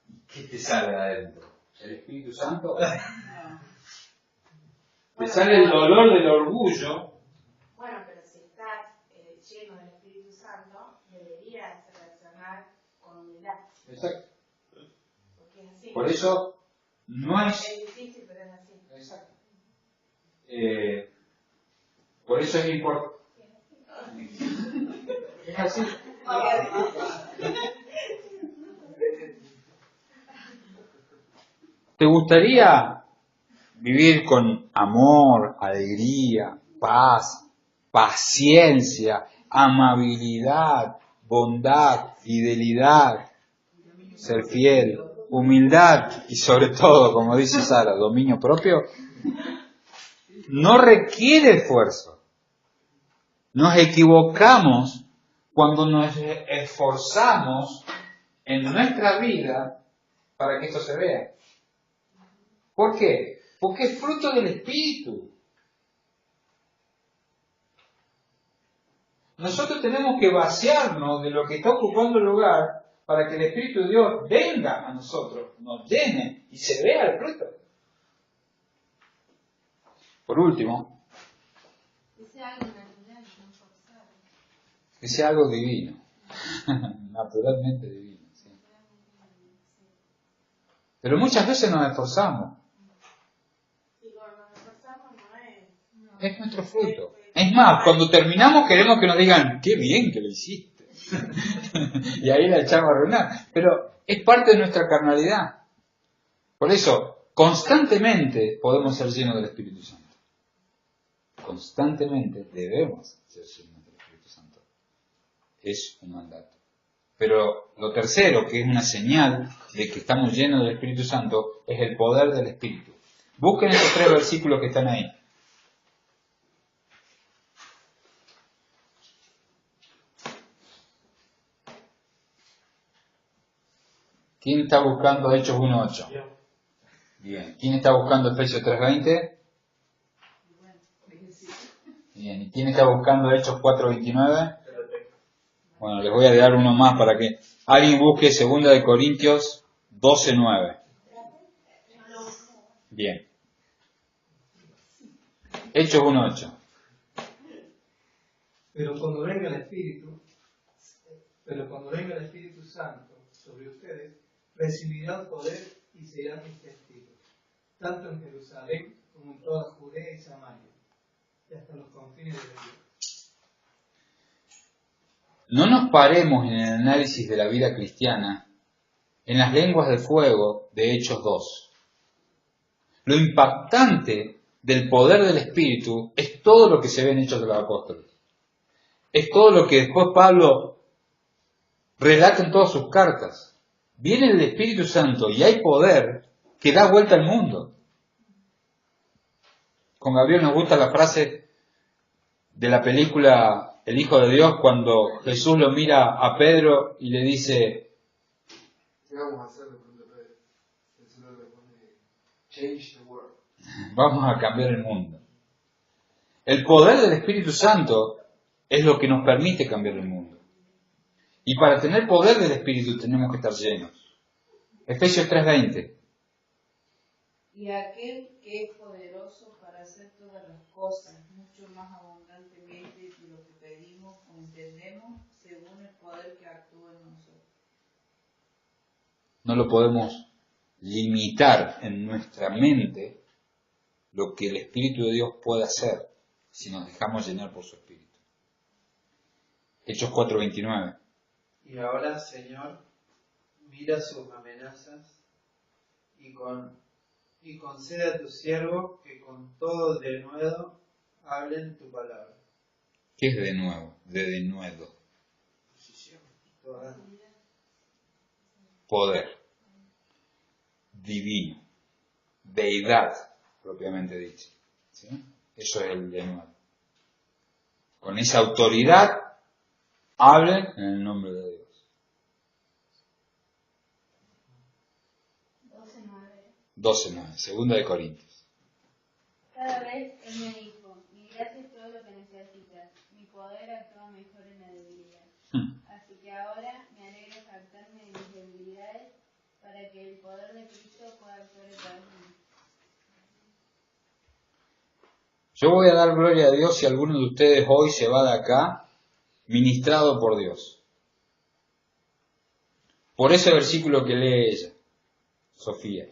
¿Y qué te sale de adentro? ¿El Espíritu Santo? Te sale el dolor del orgullo. Bueno, pero si estás lleno del Espíritu Santo, deberías reaccionar con humildad. Exacto. Porque es así. Por eso no es... Es difícil, pero es así. Exacto. Por eso es importante. Es así. ¿Te gustaría vivir con amor, alegría, paz, paciencia, amabilidad, bondad, fidelidad, ser fiel, humildad y sobre todo, como dice Sara, dominio propio? No requiere esfuerzo. Nos equivocamos cuando nos esforzamos en nuestra vida para que esto se vea. ¿Por qué? Porque es fruto del Espíritu. Nosotros tenemos que vaciarnos de lo que está ocupando el lugar para que el Espíritu de Dios venga a nosotros, nos llene y se vea el fruto. Por último, Dice algo natural, no forzado. dice algo divino, naturalmente divino. ¿Sí? Pero muchas veces nos esforzamos. Y cuando nos esforzamos no Es nuestro fruto. Es más, cuando terminamos queremos que nos digan, qué bien que lo hiciste. Y ahí la echamos a arruinar. Pero es parte de nuestra carnalidad. Por eso, constantemente podemos ser llenos del Espíritu Santo. Constantemente debemos ser llenos del Espíritu Santo. Es un mandato. Pero lo tercero, que es una señal de que estamos llenos del Espíritu Santo, es el poder del Espíritu. Busquen esos 3 versículos que están ahí. ¿Quién está buscando Hechos 1.8? Bien. ¿Quién está buscando Efesios 3.20? Bien. ¿Y quién está buscando Hechos 4.29? Bueno, les voy a dar uno más para que alguien busque 2 de Corintios 12.9. Bien. Hechos 1.8. Pero cuando venga el Espíritu Santo sobre ustedes, recibirán poder y serán mis testigos, tanto en Jerusalén como en toda Judea y Samaria, y hasta los confines de la tierra. No nos paremos en el análisis de la vida cristiana en las lenguas de fuego de Hechos 2. Lo impactante del poder del Espíritu es todo lo que se ve en Hechos de los Apóstoles. Es todo lo que después Pablo relata en todas sus cartas. Viene el Espíritu Santo y hay poder que da vuelta al mundo. Con Gabriel nos gusta la frase de la película El Hijo de Dios cuando Jesús lo mira a Pedro y le dice: ¿Qué vamos a hacer después de Pedro? El Señor le pone change the world. vamos a cambiar el mundo. El poder del Espíritu Santo es lo que nos permite cambiar el mundo. Y para tener poder del Espíritu tenemos que estar llenos. Efesios 3:20. Y aquel que es poderoso para hacer todas las cosas, mucho más abundantemente de lo que pedimos o entendemos, según el poder que actúa en nosotros. No lo podemos limitar en nuestra mente lo que el Espíritu de Dios puede hacer si nos dejamos llenar por su Espíritu. Hechos 4:29. Y ahora, Señor, mira sus amenazas y concede a tu siervo que con todo denuedo hablen tu palabra. ¿Qué es de nuevo? De denuedo. Poder. Divino. Deidad, propiamente dicho. ¿Sí? Eso es el denuedo. Con esa autoridad, hablen en el nombre de Dios. 12:9, 2 de Corintios. Cada vez Él me dijo: mi gracia es todo lo que necesitas, mi poder actúa mejor en la debilidad. Así que ahora me alegra jactarme de mis debilidades para que el poder de Cristo pueda actuar en través de mí. Yo voy a dar gloria a Dios si alguno de ustedes hoy se va de acá ministrado por Dios. Por ese versículo que lee ella, Sofía.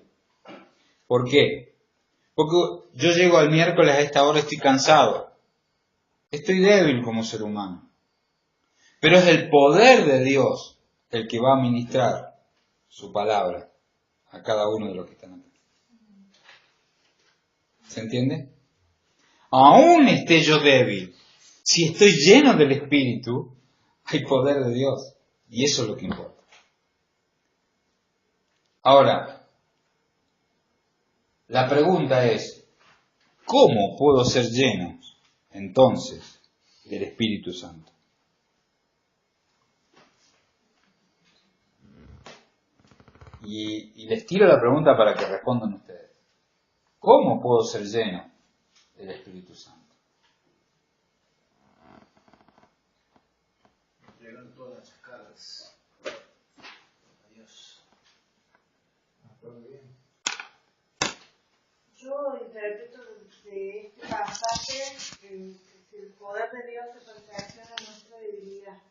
¿Por qué? Porque yo llego al miércoles a esta hora, estoy cansado. Estoy débil como ser humano. Pero es el poder de Dios el que va a ministrar su palabra a cada uno de los que están acá. ¿Se entiende? Aún esté yo débil, si estoy lleno del Espíritu, hay poder de Dios. Y eso es lo que importa. Ahora, la pregunta es, ¿cómo puedo ser lleno entonces del Espíritu Santo? Y les tiro la pregunta para que respondan ustedes. ¿Cómo puedo ser lleno del Espíritu Santo? Entregando todas las cargas a Dios. ¿Todo bien? Yo interpreto de este pasaje que el poder de Dios se perfecciona en nuestra debilidad.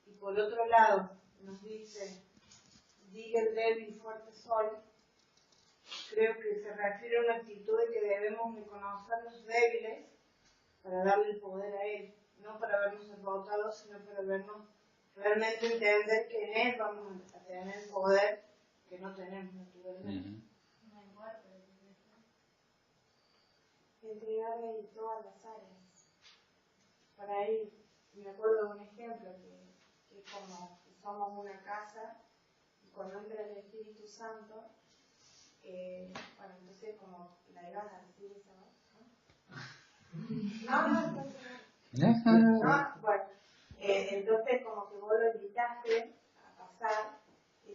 Y por otro lado, nos dice, diga el débil, fuerte soy. Creo que se refiere a una actitud de que debemos reconocer los débiles para darle el poder a Él. No para vernos derrotados, sino para vernos realmente entender que en Él vamos a tener el poder que no tenemos naturalmente. Entregarle en todas las áreas. Para ahí, me acuerdo de un ejemplo que es como que somos una casa y cuando entra el Espíritu Santo, bueno, entonces como la ibas a decir eso, ¿no? Bueno, entonces como que vos lo invitaste a pasar,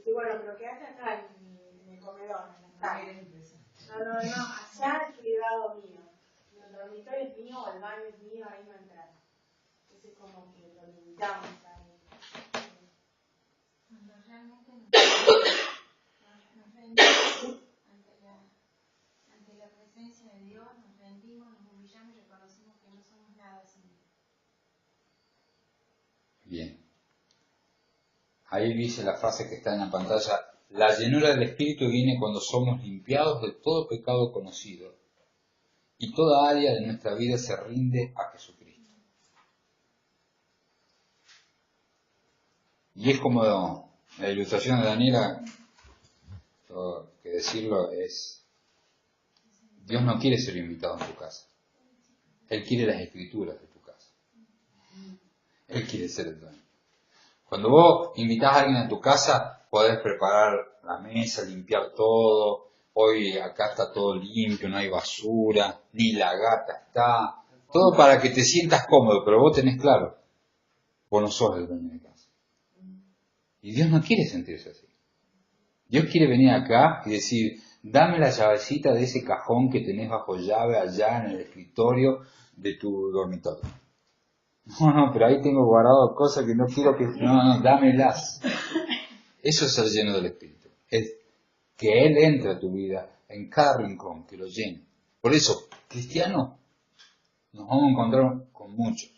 decir, bueno, pero quédate acá en el comedor, en la sala. No, allá es privado mío. El dormitorio es mío o el baño es mío, ahí no entrar. Entonces como que lo limitamos ahí. Cuando realmente nos rendimos ante la presencia de Dios, nos rendimos, nos humillamos y reconocemos que no somos nada sin Él. Bien. Ahí dice la frase que está en la pantalla: la llenura del Espíritu viene cuando somos limpiados de todo pecado conocido y toda área de nuestra vida se rinde a Jesucristo. Y es como la ilustración de Daniela, todo que decirlo es, Dios no quiere ser invitado en tu casa. Él quiere las escrituras de tu casa. Él quiere ser el dueño. Cuando vos invitás a alguien a tu casa, podés preparar la mesa, limpiar todo. Hoy acá está todo limpio, no hay basura, ni la gata está. Todo para que te sientas cómodo, pero vos tenés claro, vos no sos el dueño de casa. Y Dios no quiere sentirse así. Dios quiere venir acá y decir, dame la llavecita de ese cajón que tenés bajo llave allá en el escritorio de tu dormitorio. No, pero ahí tengo guardado cosas que no quiero que... No, dámelas. Eso es ser lleno del Espíritu. Es que Él entre a tu vida en cada rincón, que lo llene. Por eso, cristianos, nos vamos a encontrar con muchos.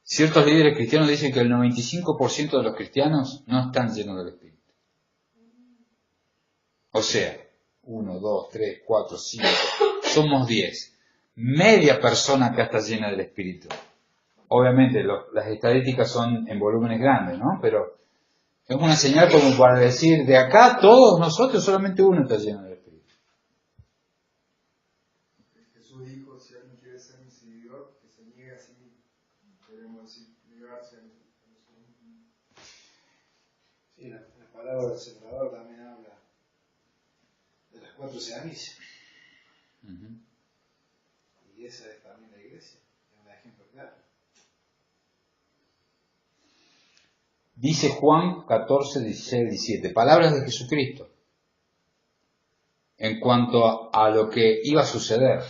Ciertos líderes cristianos dicen que el 95% de los cristianos no están llenos del Espíritu. O sea, 1, 2, 3, 4, 5, somos 10. Media persona acá está llena del Espíritu. Obviamente las estadísticas son en volúmenes grandes, ¿no? Pero es una señal como para decir, de acá todos nosotros, solamente uno está lleno del Espíritu. Jesús dijo, si alguien quiere ser mi seguidor, que se niegue a sí mismo. Debemos decir, negarse a nosotros mismos. Sí, la palabra del sembrador también habla de las 4 semillas. Y esa es también la iglesia, es un ejemplo claro. Dice Juan 14, 16, 17, palabras de Jesucristo en cuanto a lo que iba a suceder.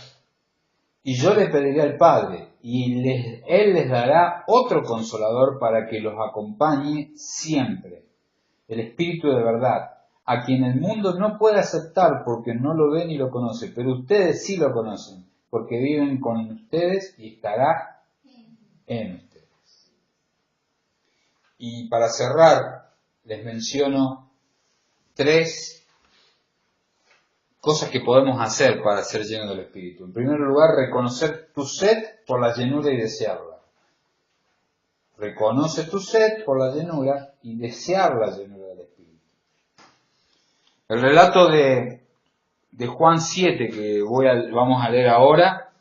Y yo le pediré al Padre, y Él les dará otro consolador para que los acompañe siempre, el Espíritu de verdad, a quien el mundo no puede aceptar porque no lo ve ni lo conoce, pero ustedes sí lo conocen, porque viven con ustedes y estará en ustedes. Y para cerrar, les menciono 3 cosas que podemos hacer para ser llenos del Espíritu. En primer lugar, reconocer tu sed por la llenura y desearla. Reconoce tu sed por la llenura y desear la llenura del Espíritu. El relato de Juan 7 que vamos a leer ahora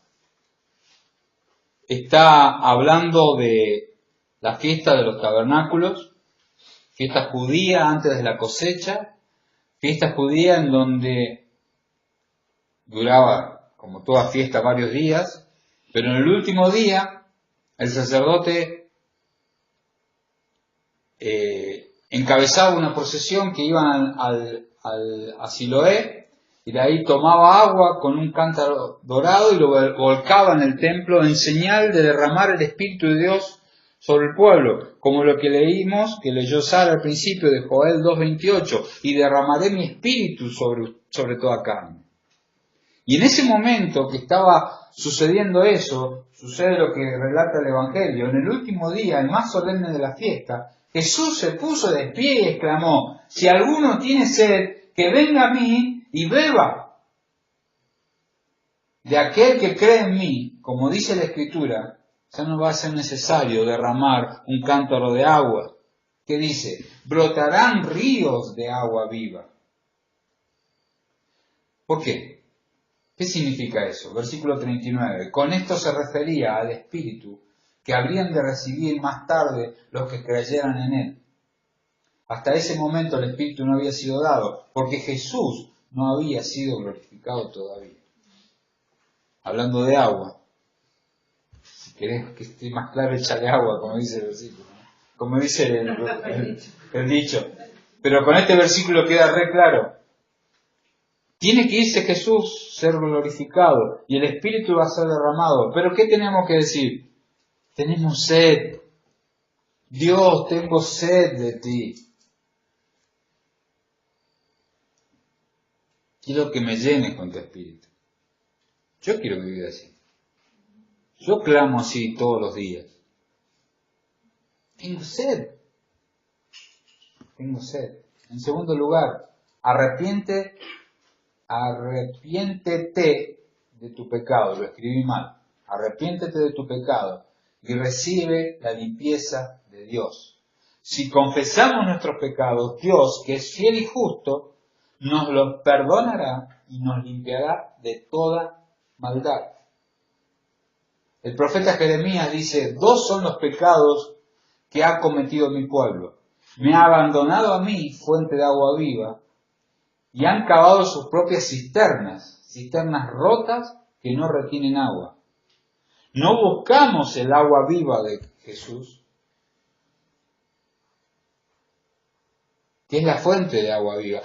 está hablando de la fiesta de los tabernáculos, fiesta judía antes de la cosecha, fiesta judía en donde duraba, como toda fiesta, varios días, pero en el último día el sacerdote encabezaba una procesión que iban a Siloé, y de ahí tomaba agua con un cántaro dorado y lo volcaba en el templo en señal de derramar el Espíritu de Dios sobre el pueblo, como lo que leímos, que leyó Sara al principio de Joel 2:28, y derramaré mi Espíritu sobre toda carne. Y en ese momento que estaba sucediendo eso, sucede lo que relata el Evangelio. En el último día, el más solemne de la fiesta, Jesús se puso de pie y exclamó, si alguno tiene sed, que venga a mí y beba. De aquel que cree en mí, como dice la Escritura, ya no va a ser necesario derramar un cántaro de agua. ¿Qué dice? Brotarán ríos de agua viva. ¿Por qué? ¿Qué significa eso? Versículo 39. Con esto se refería al Espíritu que habrían de recibir más tarde los que creyeran en Él. Hasta ese momento el Espíritu no había sido dado, porque Jesús no había sido glorificado todavía. Hablando de agua, si querés que esté más claro, échale agua, como dice el versículo, ¿no? como dice el dicho. Pero con este versículo queda re claro. Tiene que irse Jesús, ser glorificado, y el Espíritu va a ser derramado. Pero ¿qué tenemos que decir? Tenemos sed. Dios, tengo sed de ti. Quiero que me llenes con tu Espíritu. Yo quiero vivir así. Yo clamo así todos los días. Tengo sed. Tengo sed. En segundo lugar, arrepiéntete de tu pecado. Lo escribí mal. Arrepiéntete de tu pecado y recibe la limpieza de Dios. Si confesamos nuestros pecados, Dios, que es fiel y justo, nos los perdonará y nos limpiará de toda maldad. El profeta Jeremías dice, 2 son los pecados que ha cometido mi pueblo. Me ha abandonado a mí, fuente de agua viva, y han cavado sus propias cisternas rotas que no retienen agua. No buscamos el agua viva de Jesús, que es la fuente de agua viva.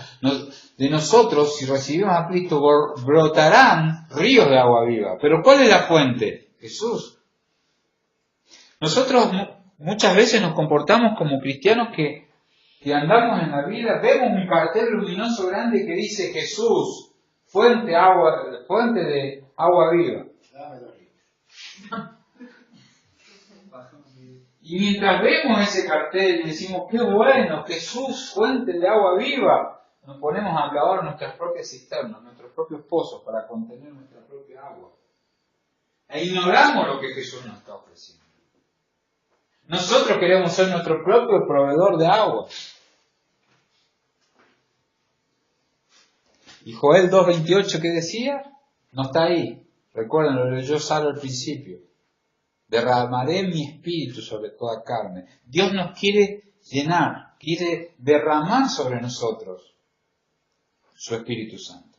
De nosotros, si recibimos a Cristo, brotarán ríos de agua viva. Pero ¿cuál es la fuente? Jesús. Nosotros muchas veces nos comportamos como cristianos que andamos en la vida, vemos un cartel luminoso grande que dice Jesús, fuente de agua viva. Y mientras vemos ese cartel y decimos, qué bueno, Jesús, fuente de agua viva, nos ponemos a cavar nuestras propias cisternas, nuestros propios pozos para contener nuestra propia agua. E ignoramos lo que Jesús nos está ofreciendo. Nosotros queremos ser nuestro propio proveedor de agua. Y Joel 2:28, ¿qué decía? No está ahí. Recuerden, lo leyó Sara al principio. Derramaré mi espíritu sobre toda carne. Dios nos quiere llenar, quiere derramar sobre nosotros su Espíritu Santo.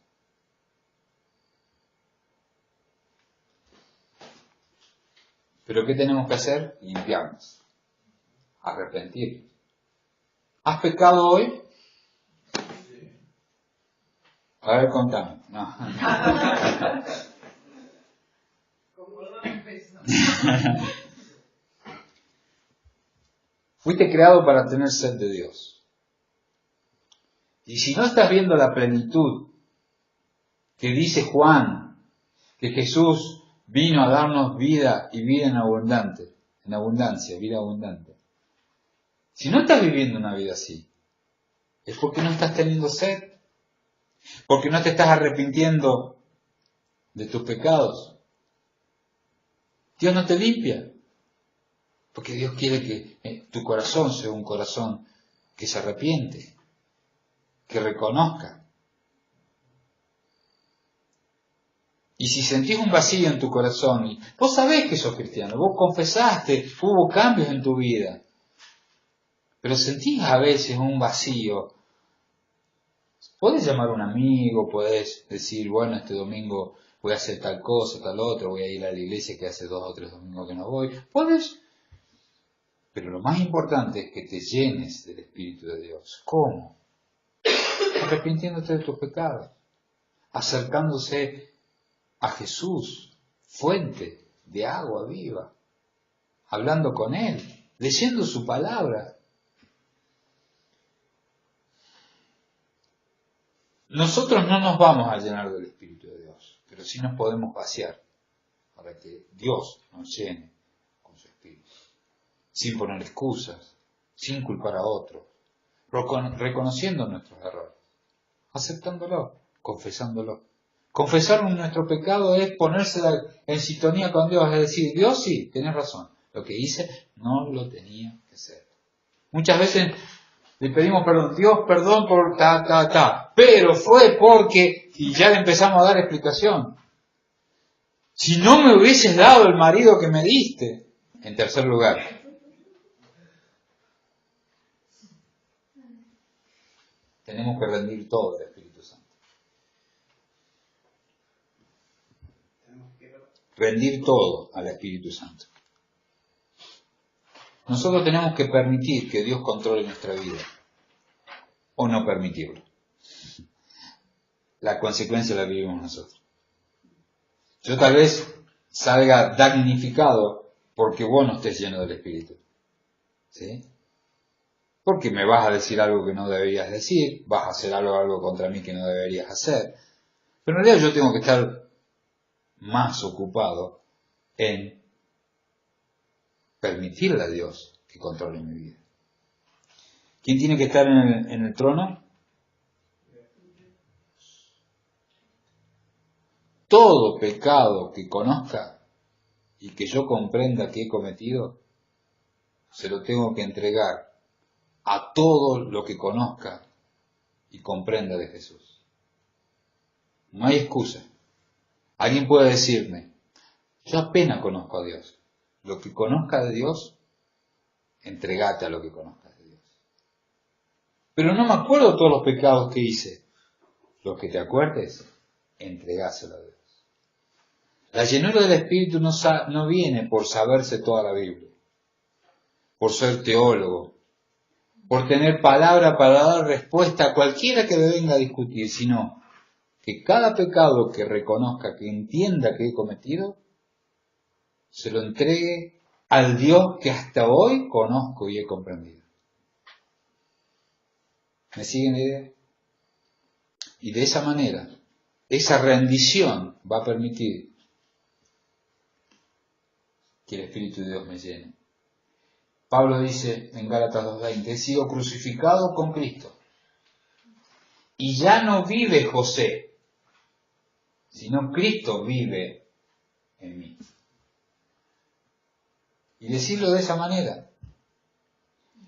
Pero ¿qué tenemos que hacer? Limpiarnos, arrepentirnos. ¿Has pecado hoy? A ver, contame. No. Fuiste creado para tener sed de Dios. Y si no estás viendo la plenitud que dice Juan, que Jesús vino a darnos vida y vida en abundancia, vida abundante. Si no estás viviendo una vida así, es porque no estás teniendo sed, porque no te estás arrepintiendo de tus pecados. Dios no te limpia, porque Dios quiere que tu corazón sea un corazón que se arrepiente, que reconozca. Y si sentís un vacío en tu corazón, y vos sabés que sos cristiano, vos confesaste, hubo cambios en tu vida, pero sentís a veces un vacío, podés llamar a un amigo, podés decir, bueno, este domingo voy a hacer tal cosa, tal otra, voy a ir a la iglesia que hace 2 o 3 domingos que no voy. Podés. Pero lo más importante es que te llenes del Espíritu de Dios. ¿Cómo? Arrepintiéndote de tus pecados. Acercándose a Jesús, fuente de agua viva. Hablando con Él. Leyendo su palabra. Nosotros no nos vamos a llenar del Espíritu de Dios, pero sí nos podemos vaciar para que Dios nos llene con su Espíritu, sin poner excusas, sin culpar a otros, reconociendo nuestros errores, aceptándolo, confesándolo. Confesar nuestro pecado es ponerse en sintonía con Dios, es decir, Dios sí, tenés razón, lo que hice no lo tenía que hacer. Muchas veces le pedimos perdón, Dios, perdón por pero fue porque, y ya le empezamos a dar explicación. Si no me hubieses dado el marido que me diste, en tercer lugar. Tenemos que rendir todo al Espíritu Santo. Rendir todo al Espíritu Santo. Nosotros tenemos que permitir que Dios controle nuestra vida, o no permitirlo. La consecuencia la vivimos nosotros. Yo tal vez salga damnificado porque vos no estés lleno del Espíritu. ¿Sí? Porque me vas a decir algo que no deberías decir, vas a hacer algo contra mí que no deberías hacer. Pero en realidad yo tengo que estar más ocupado en permitirle a Dios que controle mi vida. ¿Quién tiene que estar en el trono? Todo pecado que conozca y que yo comprenda que he cometido, se lo tengo que entregar a todo lo que conozca y comprenda de Jesús. No hay excusa. Alguien puede decirme, yo apenas conozco a Dios. Lo que conozca de Dios, entregate a lo que conozcas de Dios. Pero no me acuerdo de todos los pecados que hice. Los que te acuerdes, entregáselo a Dios. La llenura del Espíritu no viene por saberse toda la Biblia, por ser teólogo, por tener palabra para dar respuesta a cualquiera que me venga a discutir, sino que cada pecado que reconozca, que entienda que he cometido, se lo entregue al Dios que hasta hoy conozco y he comprendido. ¿Me siguen la idea? Y de esa manera, esa rendición va a permitir que el Espíritu de Dios me llene. Pablo dice en Gálatas 2:20, he sido crucificado con Cristo. Y ya no vive José, sino Cristo vive en mí. Y decirlo de esa manera.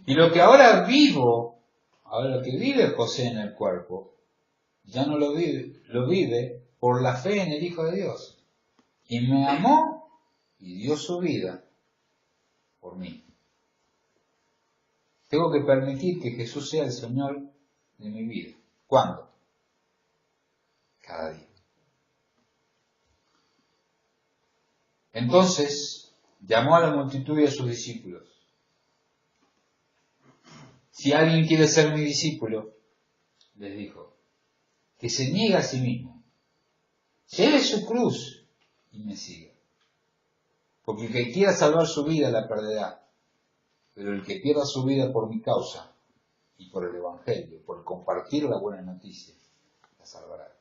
Y lo que ahora vivo, ahora lo que vive José en el cuerpo, ya no lo vive por la fe en el Hijo de Dios. Y me amó y dio su vida por mí. Tengo que permitir que Jesús sea el Señor de mi vida. ¿Cuándo? Cada día. Entonces, llamó a la multitud y a sus discípulos. Si alguien quiere ser mi discípulo, les dijo, que se niegue a sí mismo, lleve su cruz y me siga. Porque el que quiera salvar su vida la perderá, pero el que pierda su vida por mi causa y por el Evangelio, por compartir la buena noticia, la salvará.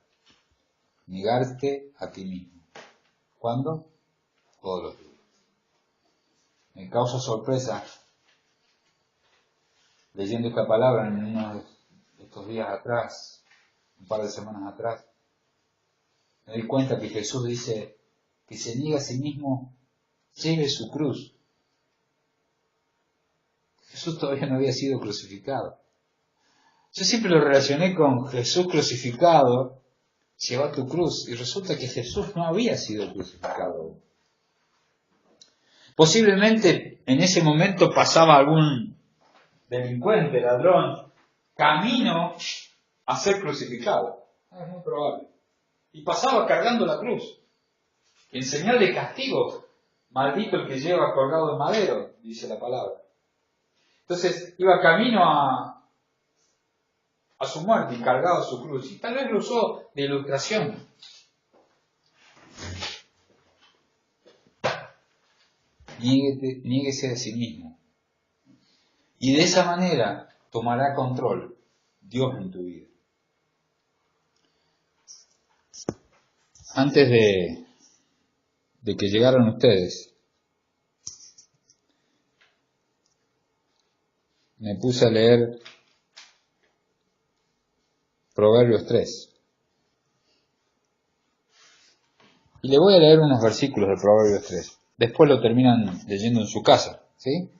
Negarte a ti mismo. ¿Cuándo? Todos los días. Me causa sorpresa leyendo esta palabra en uno de estos días atrás, un par de semanas atrás. Me doy cuenta que Jesús dice que se niega a sí mismo, lleve su cruz. Jesús todavía no había sido crucificado. Yo siempre lo relacioné con Jesús crucificado, lleva tu cruz, y resulta que Jesús no había sido crucificado. Posiblemente en ese momento pasaba algún delincuente, ladrón, camino a ser crucificado. Es muy probable. Y pasaba cargando la cruz, en señal de castigo. Maldito el que lleva colgado el madero, dice la palabra. Entonces iba camino a su muerte y cargado su cruz. Y tal vez lo usó de ilustración. Niéguese a sí mismo. Y de esa manera tomará control Dios en tu vida. Antes de que llegaran ustedes, me puse a leer Proverbios 3. Y le voy a leer unos versículos de Proverbios 3. Después lo terminan leyendo en su casa, ¿sí?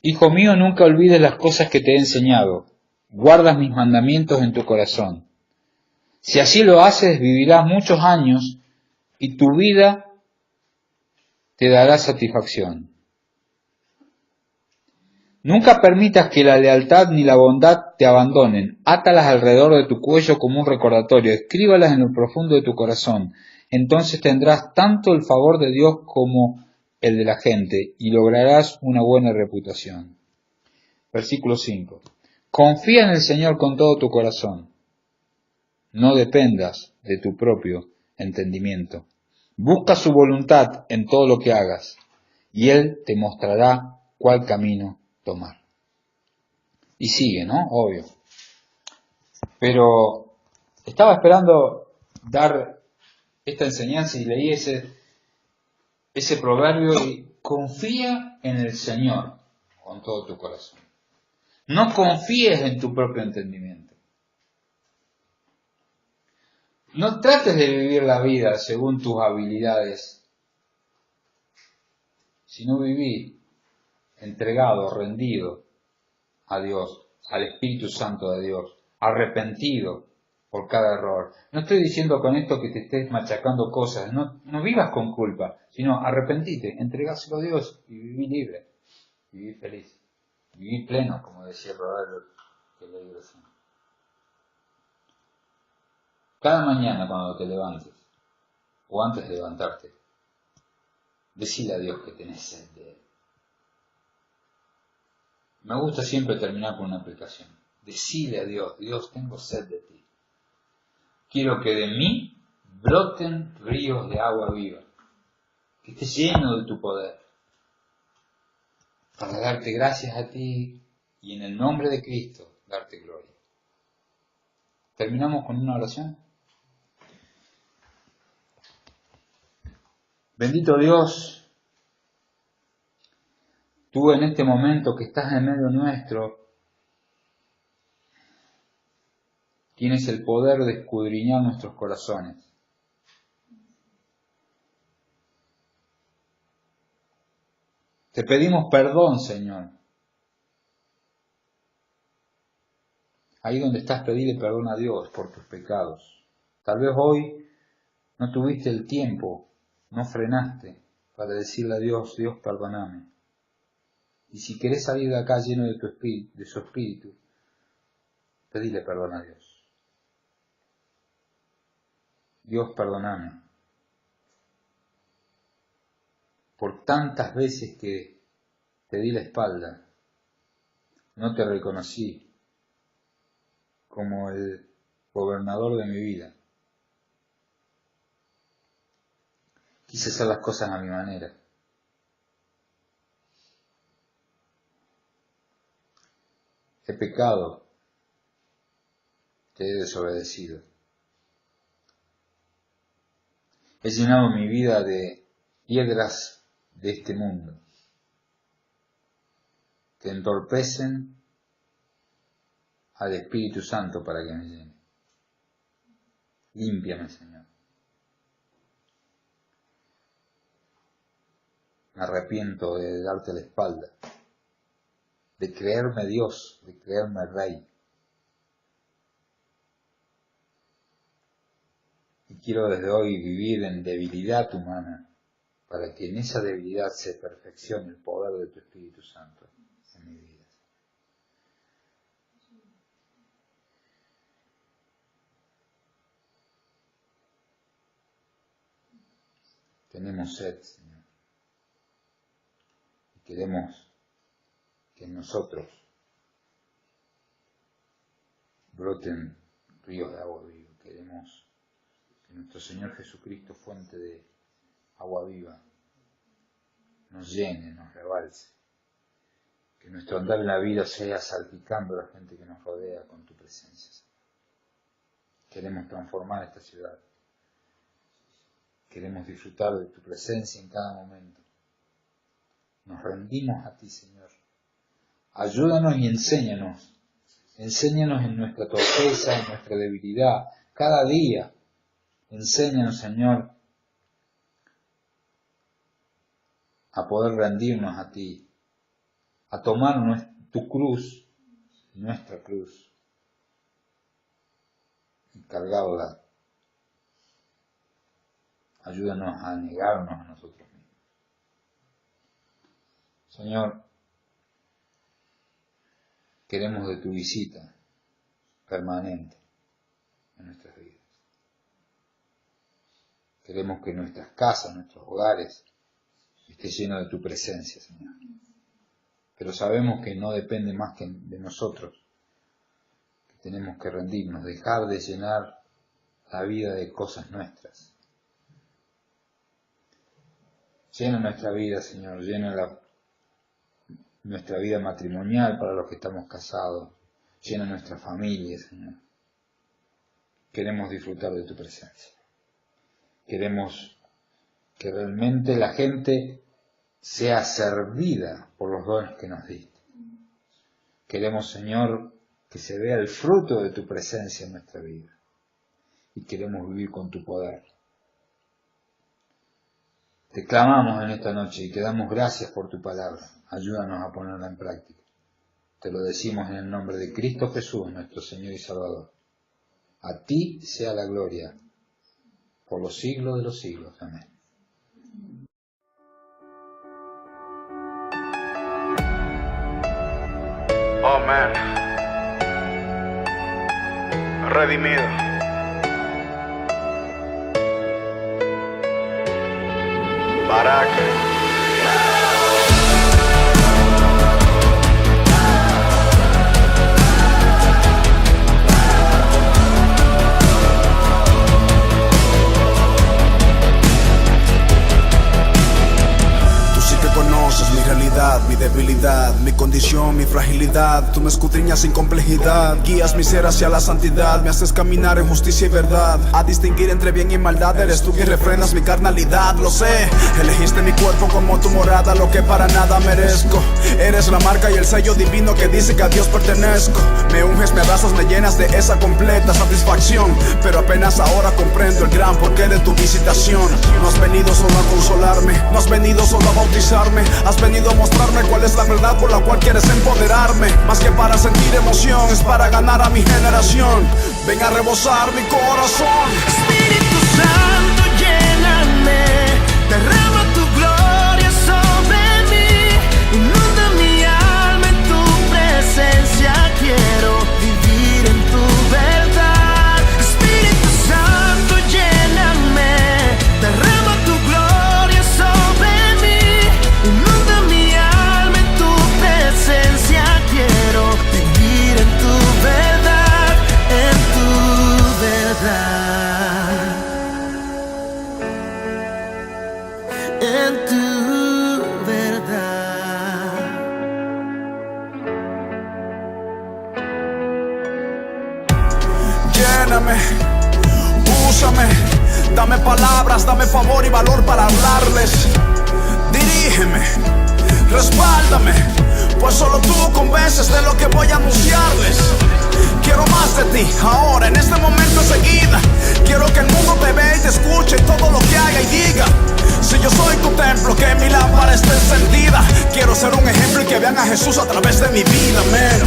Hijo mío, nunca olvides las cosas que te he enseñado. Guardas mis mandamientos en tu corazón. Si así lo haces, vivirás muchos años y tu vida te dará satisfacción. Nunca permitas que la lealtad ni la bondad te abandonen. Átalas alrededor de tu cuello como un recordatorio. Escríbalas en lo profundo de tu corazón. Entonces tendrás tanto el favor de Dios como el de la gente y lograrás una buena reputación. Versículo 5. Confía en el Señor con todo tu corazón. No dependas de tu propio entendimiento. Busca su voluntad en todo lo que hagas y Él te mostrará cuál camino tomar. Y sigue, ¿no? Obvio. Pero estaba esperando dar esta enseñanza y leí ese proverbio y confía en el Señor con todo tu corazón. No confíes en tu propio entendimiento. No trates de vivir la vida según tus habilidades, sino viví entregado, rendido a Dios, al Espíritu Santo de Dios, arrepentido por cada error. No estoy diciendo con esto que te estés machacando cosas, no vivas con culpa, sino arrepentite, entregáselo a Dios y viví libre, viví feliz, viví pleno, como decía el proverbio que leí recién. Cada mañana cuando te levantes, o antes de levantarte, decile a Dios que tenés sed de Él. Me gusta siempre terminar con una aplicación. Decile a Dios, Dios, tengo sed de ti. Quiero que de mí broten ríos de agua viva, que esté lleno de tu poder, para darte gracias a ti y en el nombre de Cristo darte gloria. ¿Terminamos con una oración? Bendito Dios, tú en este momento que estás en medio nuestro, tienes el poder de escudriñar nuestros corazones. Te pedimos perdón, Señor. Ahí donde estás, pedile perdón a Dios por tus pecados. Tal vez hoy no tuviste el tiempo, no frenaste para decirle a Dios, Dios, perdóname. Y si querés salir de acá lleno de su espíritu, pedile perdón a Dios. Dios, perdóname por tantas veces que te di la espalda, no te reconocí como el gobernador de mi vida. Quise hacer las cosas a mi manera. He pecado, te he desobedecido. He llenado mi vida de piedras de este mundo que entorpecen al Espíritu Santo para que me llene. Límpiame, Señor. Me arrepiento de darte la espalda, de creerme Dios, de creerme Rey. Y quiero desde hoy vivir en debilidad humana, para que en esa debilidad se perfeccione el poder de tu Espíritu Santo en mi vida. Tenemos sed, Señor, y queremos que en nosotros broten ríos de agua viva. Queremos que nuestro Señor Jesucristo, fuente de agua viva, nos llene, nos rebalse. Que nuestro andar en la vida sea salpicando a la gente que nos rodea con tu presencia. Queremos transformar esta ciudad. Queremos disfrutar de tu presencia en cada momento. Nos rendimos a ti, Señor. Ayúdanos y enséñanos. Enséñanos en nuestra torpeza, en nuestra debilidad. Cada día, enséñanos, Señor, a poder rendirnos a ti, a tomar tu cruz, nuestra cruz, y cargarla. Ayúdanos a negarnos a nosotros mismos. Señor, queremos de tu visita permanente en nuestras vidas. Queremos que nuestras casas, nuestros hogares, esté lleno de tu presencia, Señor. Pero sabemos que no depende más que de nosotros, que tenemos que rendirnos, dejar de llenar la vida de cosas nuestras. Llena nuestra vida, Señor, llena nuestra vida matrimonial para los que estamos casados, llena nuestra familia, Señor. Queremos disfrutar de tu presencia. Queremos que realmente la gente sea servida por los dones que nos diste. Queremos, Señor, que se vea el fruto de tu presencia en nuestra vida. Y queremos vivir con tu poder. Te clamamos en esta noche y te damos gracias por tu palabra. Ayúdanos a ponerla en práctica. Te lo decimos en el nombre de Cristo Jesús, nuestro Señor y Salvador. A ti sea la gloria por los siglos de los siglos. Amén. Oh man, redimido. Barak. Conoces mi realidad, mi debilidad, mi condición, mi fragilidad. Tú me escudriñas sin complejidad, guías mi ser hacia la santidad, me haces caminar en justicia y verdad. A distinguir entre bien y maldad, eres tú quien refrenas mi carnalidad, lo sé. Elegiste mi cuerpo como tu morada, lo que para nada merezco. Eres la marca y el sello divino que dice que a Dios pertenezco. Me unges, me abrazas, me llenas de esa completa satisfacción. Pero apenas ahora comprendo el gran porqué de tu visitación. No has venido solo a consolarme, no has venido solo a bautizarme. Has venido a mostrarme cuál es la verdad por la cual quieres empoderarme. Más que para sentir emoción, es para ganar a mi generación. Ven a rebosar mi corazón. Espíritu Santo, lléname, derrama tu gloria sobre mí. Inunda mi alma en tu presencia, quiero vivir en tu verdad. Espíritu Santo, lléname, derrama tu gloria sobre mí. Inunda mi alma en tu presencia, quiero vivir en tu verdad, en tu verdad, en tu verdad. Lléname, úsame, dame palabras, dame favor y valor para hablarles. Dirígeme, respáldame, pues solo tú convences de lo que voy a anunciarles. Quiero más de ti, ahora, en este momento enseguida. Quiero que el mundo te vea y te escuche todo lo que haga y diga. Si yo soy tu templo, que mi lámpara esté encendida. Quiero ser un ejemplo y que vean a Jesús a través de mi vida, man.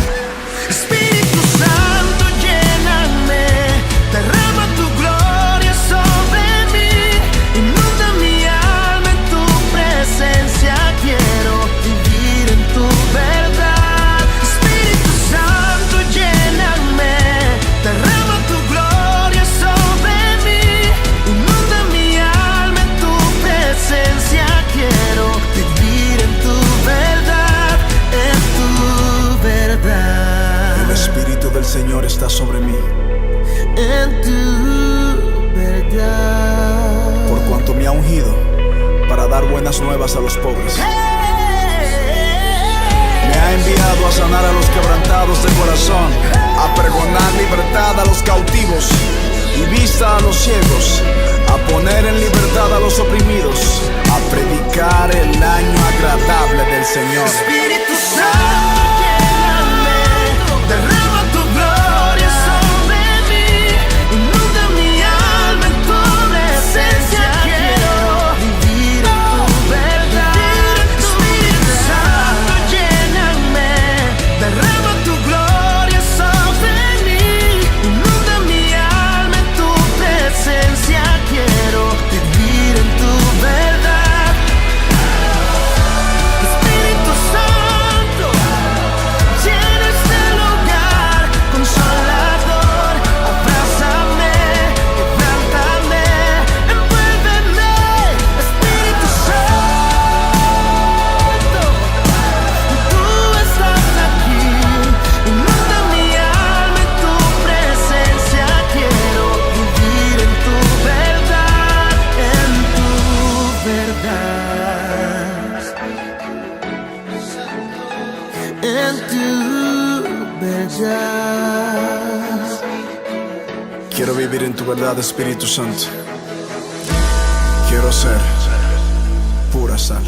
Espíritu Santo, lléname, derrama tu gloria sobre mí. Inunda mi alma en tu presencia, quiero vivir en tu verdad. Espíritu Santo, lléname, derrama tu gloria sobre mí. Inunda mi alma en tu presencia, quiero vivir en tu verdad, en tu verdad. El Espíritu del Señor está sobre mí, en tu verdad. por cuanto me ha ungido para dar buenas nuevas a los pobres. Me ha enviado a sanar a los quebrantados de corazón, a pregonar libertad a los cautivos y vista a los ciegos, a poner en libertad a los oprimidos, a predicar el año agradable del Señor. Espíritu Santo, lléname, derrama tu gloria sobre mí. Inunda mi alma en tu presencia, quiero vivir en tu verdad. Espíritu Santo, lléname, derrama tu gloria sobre mí. Inunda mi alma en tu presencia, quiero vivir en tu verdad, huellas. Quiero vivir en tu verdad, Espíritu Santo. Quiero ser pura sal.